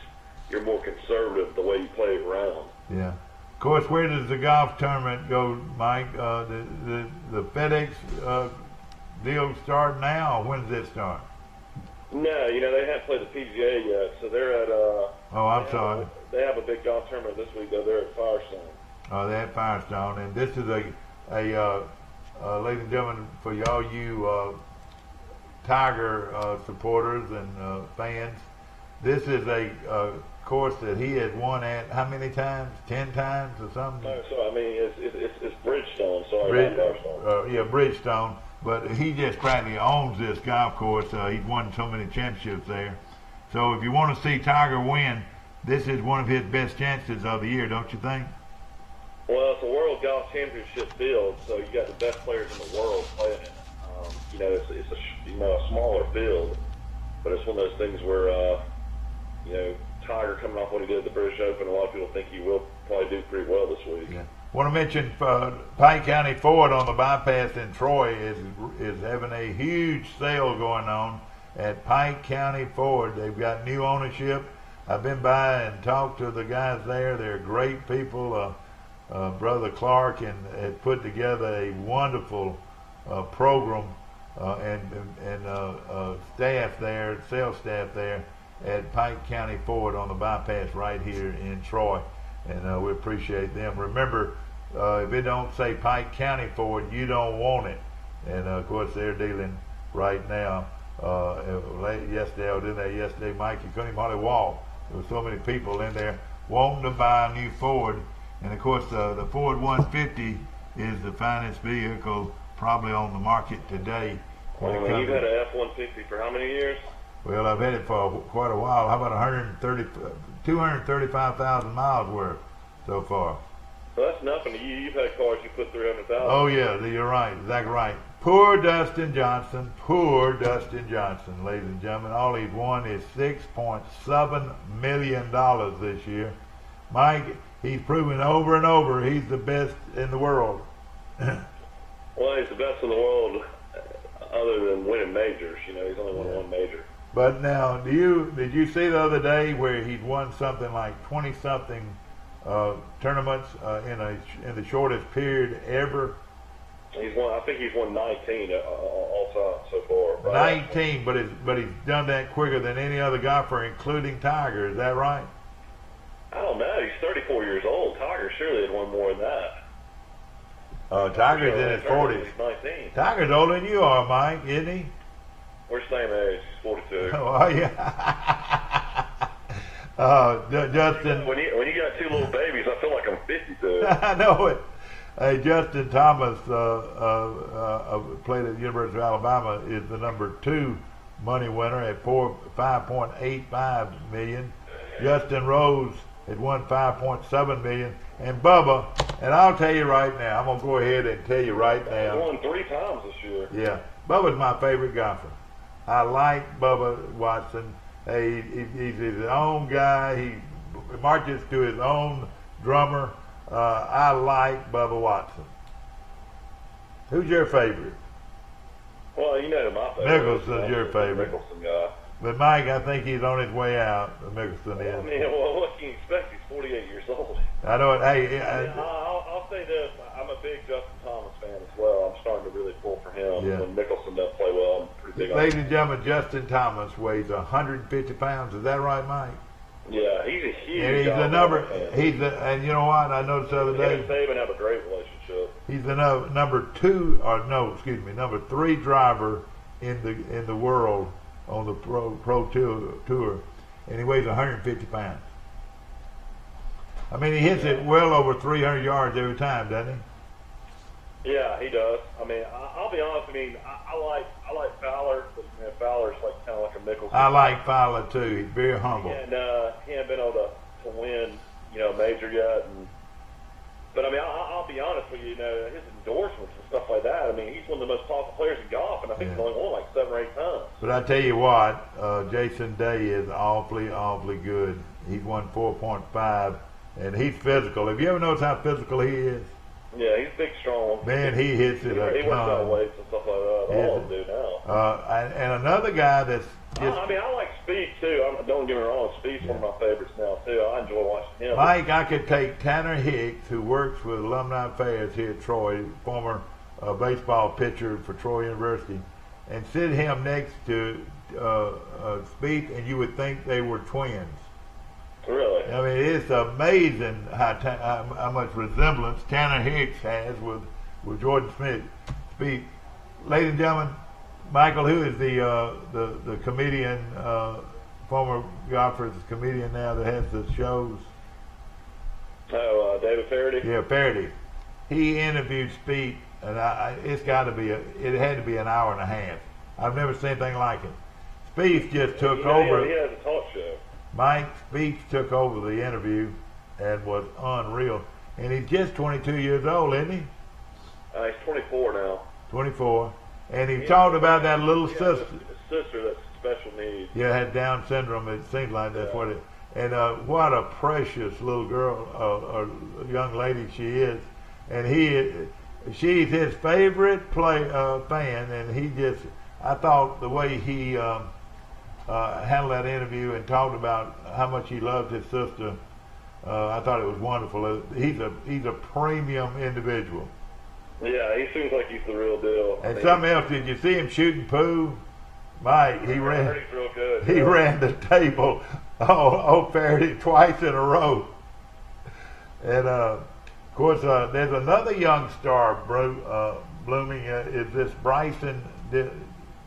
[SPEAKER 2] You're more conservative the way you play it around.
[SPEAKER 1] Yeah. Of course, where does the golf tournament go, Mike? The FedEx deal start now, or when does it start?
[SPEAKER 2] No, they haven't played the PGA yet, so they're at.
[SPEAKER 1] Oh, I'm sorry.
[SPEAKER 2] They have a big golf tournament this week, though. They're at Firestone.
[SPEAKER 1] Oh, they're at Firestone, and this is ladies and gentlemen, for y'all you Tiger supporters and fans, this is a course that he has won at how many times? 10 times or something?
[SPEAKER 2] No, so I mean it's Bridgestone. Sorry, not Firestone.
[SPEAKER 1] Yeah, Bridgestone. But he just practically owns this golf course. He's won so many championships there. So if you want to see Tiger win, this is one of his best chances of the year, don't you think?
[SPEAKER 2] Well, it's a World Golf Championship field, so you got the best players in the world playing it. It's a smaller field, but it's one of those things where Tiger coming off what he did at the British Open, a lot of people think he will probably do pretty well this week.
[SPEAKER 1] Yeah. I want to mention Pike County Ford on the bypass in Troy is having a huge sale going on at Pike County Ford. They've got new ownership. I've been by and talked to the guys there. They're great people. Brother Clark has put together a wonderful program and staff there, sales staff there at Pike County Ford on the bypass right here in Troy, and we appreciate them. Remember, if it don't say Pike County Ford, you don't want it. And of course, they're dealing right now. Yesterday, I was in there yesterday, Mike. You couldn't even hardly walk. There were so many people in there wanting to buy a new Ford. And of course, the Ford 150 is the finest vehicle probably on the market today.
[SPEAKER 2] You've had an F-150 for how many years?
[SPEAKER 1] Well, I've had it for quite a while. How about 235,000 miles worth so far?
[SPEAKER 2] Well, that's nothing to you. You've had cars you put 300,000.
[SPEAKER 1] Oh yeah, you're right, exactly right. Poor Dustin Johnson, ladies and gentlemen. All he's won is $6.7 million this year. Mike, he's proven over and over he's the best in the world.
[SPEAKER 2] Well, he's the best in the world other than winning majors. You know, he's only won one major.
[SPEAKER 1] But now, did you see the other day where he'd won something like 20-something tournaments in the shortest period ever?
[SPEAKER 2] I think he's won 19 all time so far. Right?
[SPEAKER 1] 19, but he's done that quicker than any other golfer, including Tiger. Is that right?
[SPEAKER 2] I don't know. He's 34 years old. Tiger surely had won more than that.
[SPEAKER 1] Tiger's in his 40s.
[SPEAKER 2] He's 19.
[SPEAKER 1] Tiger's older than you are, Mike, isn't he?
[SPEAKER 2] We're the same age. He's 42.
[SPEAKER 1] Oh, yeah. Justin.
[SPEAKER 2] When you got two little babies, I feel like I'm 52.
[SPEAKER 1] I know it. Hey, Justin Thomas played at the University of Alabama, is the number 2 money winner at $5.85 million. Justin Rose had won $5.7 million. And Bubba, and I'll tell you right now, I'm going to go ahead and tell you right now.
[SPEAKER 2] He's won 3 times this year.
[SPEAKER 1] Yeah. Bubba's my favorite golfer. I like Bubba Watson. Hey, he's his own guy. He marches to his own drummer. I like Bubba Watson. Who's your favorite?
[SPEAKER 2] Well, you know my favorite.
[SPEAKER 1] Mickelson's your favorite.
[SPEAKER 2] Mickelson guy.
[SPEAKER 1] But Mike, I think he's on his way out. Mickelson is.
[SPEAKER 2] I mean, well, what can you expect? He's 48 years old.
[SPEAKER 1] I know it. Hey,
[SPEAKER 2] I'll say this. I'm a big Justin Thomas fan as well. I'm starting to really pull for him.
[SPEAKER 1] Yeah.
[SPEAKER 2] When Mickelson doesn't play well, I'm pretty big on him.
[SPEAKER 1] Ladies and gentlemen, Justin Thomas weighs 150 pounds. Is that right, Mike?
[SPEAKER 2] Yeah, he's a huge
[SPEAKER 1] and he's the number. And you know what? I noticed the other day.
[SPEAKER 2] He and Saban have a great relationship.
[SPEAKER 1] He's the number 3 driver in the world on the pro tour, and he weighs 150 pounds. I mean, he hits it well over 300 yards every time, doesn't he?
[SPEAKER 2] Yeah, he does. I mean, I'll be honest. I mean, I like Fowler, but Fowler's like kind of like a Mickelson.
[SPEAKER 1] I like Fowler too. He's very humble.
[SPEAKER 2] And he hasn't been able to win, major yet. But I mean, I'll be honest with you. His endorsements and stuff like that. I mean, he's one of the most popular players in golf, and I think he's only won like 7 or 8 times.
[SPEAKER 1] But I tell you what, Jason Day is awfully good. He's won 4.5, and he's physical. Have you ever noticed how physical he is?
[SPEAKER 2] Yeah, he's big, strong.
[SPEAKER 1] Man, he hits it a ton.
[SPEAKER 2] He works out weights and stuff like that. All of them do now.
[SPEAKER 1] And another guy that's just...
[SPEAKER 2] I mean, I like Speed, too. Don't get me wrong. Speed's one of my favorites now, too. I enjoy watching him.
[SPEAKER 1] Mike, I could take Tanner Hicks, who works with Alumni Affairs here at Troy, former baseball pitcher for Troy University, and sit him next to Speed, and you would think they were twins.
[SPEAKER 2] Really?
[SPEAKER 1] I mean, it's amazing how much resemblance Tanner Hicks has with Jordan Smith. Speed. Ladies and gentlemen, Michael, who is the comedian, former golfer, comedian now that has the shows?
[SPEAKER 2] Oh, David Parody?
[SPEAKER 1] Yeah, Parody. He interviewed Speed, and it had to be an hour and a half. I've never seen anything like it. Speed just took over.
[SPEAKER 2] He has a talk show.
[SPEAKER 1] Mike Speaks took over the interview and was unreal. And he's just 22 years old, isn't he?
[SPEAKER 2] He's 24 now.
[SPEAKER 1] 24. And he talked about that little sister.
[SPEAKER 2] A sister that's special needs.
[SPEAKER 1] Yeah, had Down syndrome. It seems like that's what it. And what a precious little girl, or young lady she is. And she's his favorite fan. And I thought the way he handled that interview and talked about how much he loved his sister, I thought it was wonderful. He's a premium individual.
[SPEAKER 2] Yeah, he seems like he's the real deal.
[SPEAKER 1] And something else, did you see him shooting pool? Mike,
[SPEAKER 2] I heard he's real good.
[SPEAKER 1] He ran the table, Parody, twice in a row. And of course, there's another young star blooming. Is this Bryson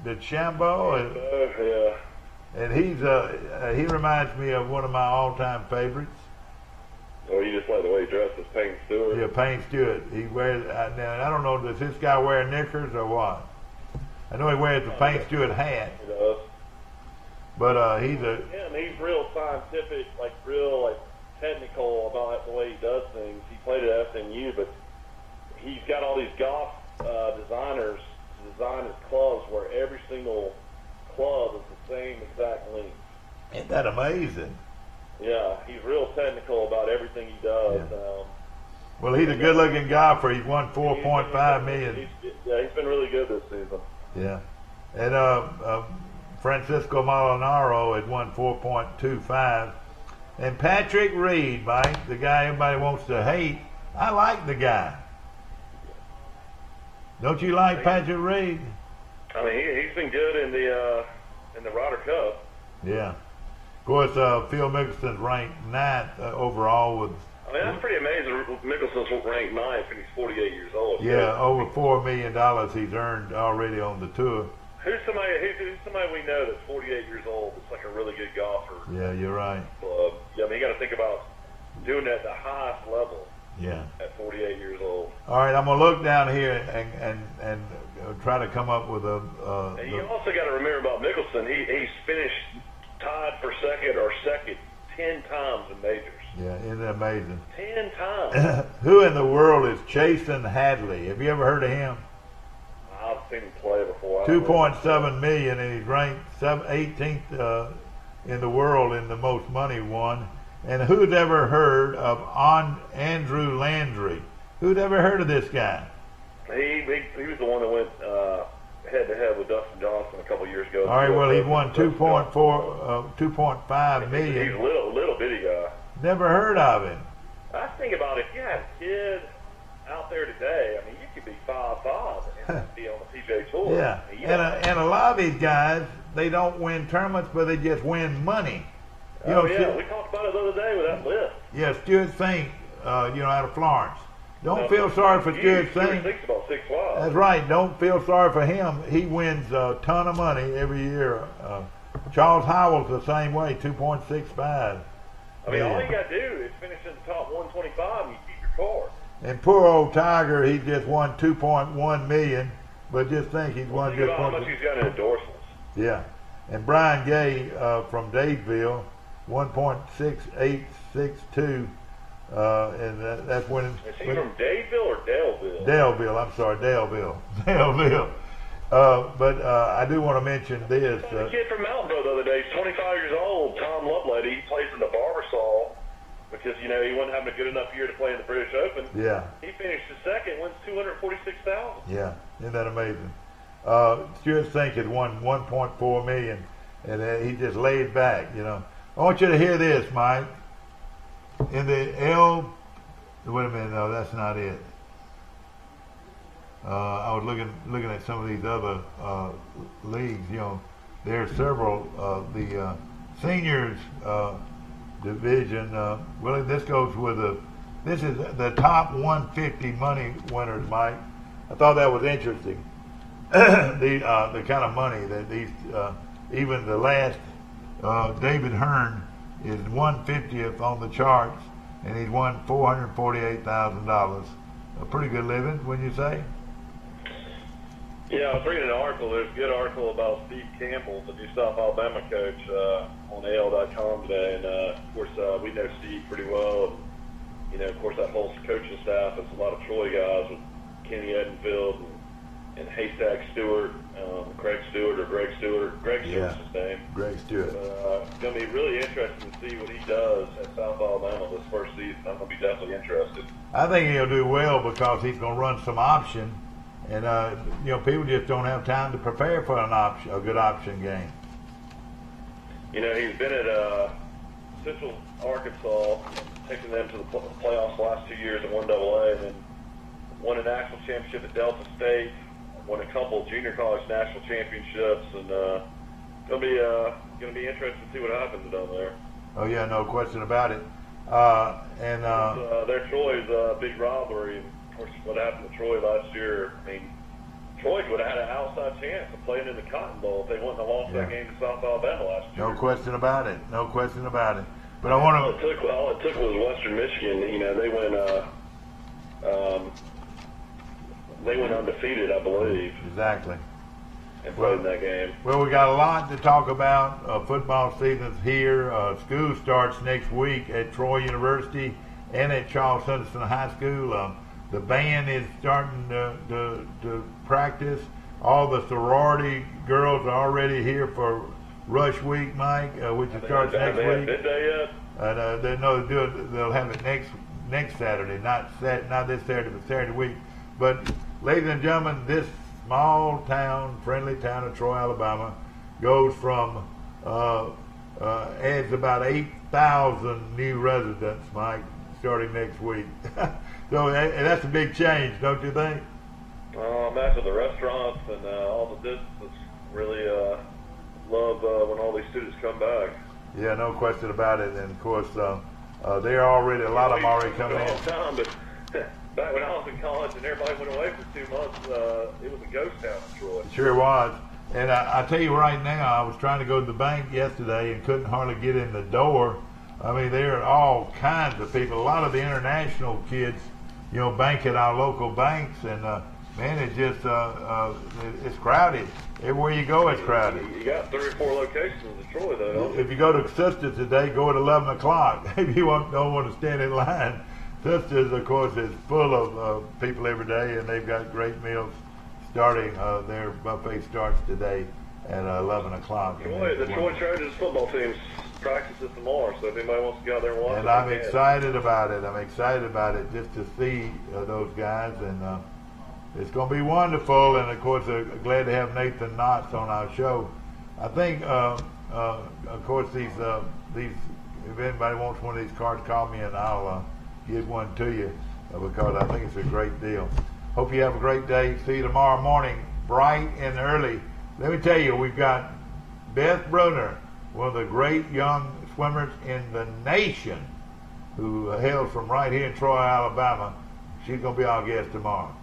[SPEAKER 1] DeChambeau?
[SPEAKER 2] Yeah.
[SPEAKER 1] And he reminds me of one of my all-time favorites.
[SPEAKER 2] Oh, you just like the way he dresses, Payne Stewart.
[SPEAKER 1] Yeah, Payne Stewart. He wears. Now I don't know. Does this guy wear knickers or what? I know he wears the Payne Stewart hat.
[SPEAKER 2] He does.
[SPEAKER 1] But he's a.
[SPEAKER 2] Yeah, and he's real scientific, real technical about the way he does things. He played at SMU, but he's got all these golf designers to design his clubs where every single club is the same exact length.
[SPEAKER 1] Isn't that amazing?
[SPEAKER 2] Yeah, he's real technical about everything he does.
[SPEAKER 1] Yeah. Well, he's a good-looking golfer. He's won $4.5 million.
[SPEAKER 2] He's been really good this season.
[SPEAKER 1] Yeah. And Francisco Molinaro had won 4.25. And Patrick Reed, Mike, the guy everybody wants to hate, I like the guy. Don't you like Patrick Reed?
[SPEAKER 2] I mean, he's been good in the Ryder Cup.
[SPEAKER 1] Yeah. Of course, Phil Mickelson's ranked 9th overall with.
[SPEAKER 2] I mean, that's pretty amazing. Mickelson's ranked 9th, and he's 48 years old.
[SPEAKER 1] Yeah, over $4 million he's earned already on the tour.
[SPEAKER 2] Who's somebody we know that's 48 years old that's like a really good golfer?
[SPEAKER 1] Yeah, you're right.
[SPEAKER 2] Yeah, I mean, you got to think about doing that at the highest level.
[SPEAKER 1] Yeah.
[SPEAKER 2] At 48 years old.
[SPEAKER 1] All right, I'm gonna look down here and try to come up with a.
[SPEAKER 2] And you also got to remember about Mickelson. He's finished tied for second 10 times in majors.
[SPEAKER 1] Yeah, isn't that amazing?
[SPEAKER 2] 10 times.
[SPEAKER 1] Who in the world is Chasen Hadley? Have you ever heard of him?
[SPEAKER 2] I've seen him play before.
[SPEAKER 1] 2.7 million, and he's ranked 18th in the world in the most money won. And who's ever heard of Andrew Landry? Who's ever heard of this guy?
[SPEAKER 2] He was the one that went head-to-head with Dustin Johnson a couple years ago.
[SPEAKER 1] All right, well, he's won 2.5 million.
[SPEAKER 2] He's a little bitty guy.
[SPEAKER 1] Never heard of him.
[SPEAKER 2] I think about if you had a kid out there today, I mean, you could be 5'5" and be on the PGA Tour.
[SPEAKER 1] Yeah,
[SPEAKER 2] I mean,
[SPEAKER 1] and a lot of these guys, they don't win tournaments, but they just win money.
[SPEAKER 2] We talked about it the other day with that list.
[SPEAKER 1] Yeah, Stuart Fink, out of Florence. Don't feel sorry for Stuart Fink.
[SPEAKER 2] Fink's about 6'5".
[SPEAKER 1] That's right. Don't feel sorry for him. He wins a ton of money every year. Charles Howell's the same way, 2.65.
[SPEAKER 2] I mean, all you got to do is finish in the top 125 and you keep your card.
[SPEAKER 1] And poor old Tiger, he just won 2.1 million, but just think he's won just
[SPEAKER 2] how much he's got in endorsements.
[SPEAKER 1] Yeah. And Brian Gay from Dadeville, 1.6862, and that's winning.
[SPEAKER 2] Is he from Dadeville or Daleville?
[SPEAKER 1] Daleville, I'm sorry, Daleville. Daleville. But I do want to mention this.
[SPEAKER 2] The kid from Mountainville the other day, he's 25 years old, Tom Lovelady. He plays in the Barbasol because, he wasn't having a good enough year to play in the British Open.
[SPEAKER 1] Yeah.
[SPEAKER 2] He finished second, wins $246,000.
[SPEAKER 1] Yeah, isn't that amazing? Stuart Fink had won 1.4 million, and he just laid back, I want you to hear this, Mike. In the wait a minute, no, that's not it. I was looking at some of these other leagues. There are several. The seniors division. Well, this goes with this is the top 150 money winners, Mike. I thought that was interesting. The kind of money that these, even the last David Hearn is 150th on the charts, and he's won $448,000. A pretty good living, wouldn't you say?
[SPEAKER 2] Yeah, I was reading an article. There's a good article about Steve Campbell, the new South Alabama coach, on AL.com today. And of course, we know Steve pretty well. And, of course, that whole coaching staff is a lot of Troy guys with Kenny Edenfield and Haystack Stewart, Greg Stewart. Greg Stewart's his name.
[SPEAKER 1] Greg Stewart.
[SPEAKER 2] It's going to be really interesting to see what he does at South Alabama this first season. I'm going to be definitely interested.
[SPEAKER 1] I think he'll do well because he's going to run some option. And, people just don't have time to prepare for a good option game.
[SPEAKER 2] He's been at Central Arkansas, taking them to the playoffs the last 2 years at 1AA, and then won a national championship at Delta State, won a couple junior college national championships, and going to be interesting to see what happens down there.
[SPEAKER 1] Oh, yeah, no question about it.
[SPEAKER 2] Their Troy's a big rivalry. Of course, what happened to Troy last year, I mean, Troy would have had an outside chance of playing in the Cotton Bowl if they wouldn't have lost that game to South Alabama last year.
[SPEAKER 1] No question about it. No question about it. But I want to.
[SPEAKER 2] All it took was Western Michigan. They went undefeated, I believe.
[SPEAKER 1] Exactly.
[SPEAKER 2] And played in that game.
[SPEAKER 1] Well, we got a lot to talk about. Football season's here. School starts next week at Troy University and at Charles Henderson High School. The band is starting to practice. All the sorority girls are already here for Rush Week, Mike, which starts next week.
[SPEAKER 2] Midday yet?
[SPEAKER 1] And they'll have it next Saturday, not this Saturday, but Saturday week. But ladies and gentlemen, this small town, friendly town of Troy, Alabama, goes from adds about 8,000 new residents, Mike, starting next week. So that's a big change, don't you think?
[SPEAKER 2] After the restaurants and all the businesses really love when all these students come back.
[SPEAKER 1] Yeah, no question about it. And of course, they're already, a lot of them already coming in.
[SPEAKER 2] Time, but back when I was in college and everybody went away for 2 months, it was a ghost town in Troy.
[SPEAKER 1] Sure was. And I tell you right now, I was trying to go to the bank yesterday and couldn't hardly get in the door. I mean, there are all kinds of people. A lot of the international kids, bank at our local banks, and man, it's just it's crowded. Everywhere you go, it's crowded.
[SPEAKER 2] You got 3 or 4 locations in Troy, though.
[SPEAKER 1] If you go to Sisters today, go at 11 o'clock. If you don't want to stand in line, Sisters, of course, is full of people every day, and they've got great meals starting. Their buffet starts today at 11 o'clock.
[SPEAKER 2] The Troy Trojans football team's practices tomorrow, so if anybody wants to go out there and watch
[SPEAKER 1] and I'm excited about it. I'm excited about it just to see those guys, and it's going to be wonderful. And of course, glad to have Nathan Knotts on our show. I think, of course, these if anybody wants one of these cards, call me and I'll give one to you because I think it's a great deal. Hope you have a great day. See you tomorrow morning, bright and early. Let me tell you, we've got Beth Bruner, one of the great young swimmers in the nation, who hails from right here in Troy, Alabama. She's going to be our guest tomorrow.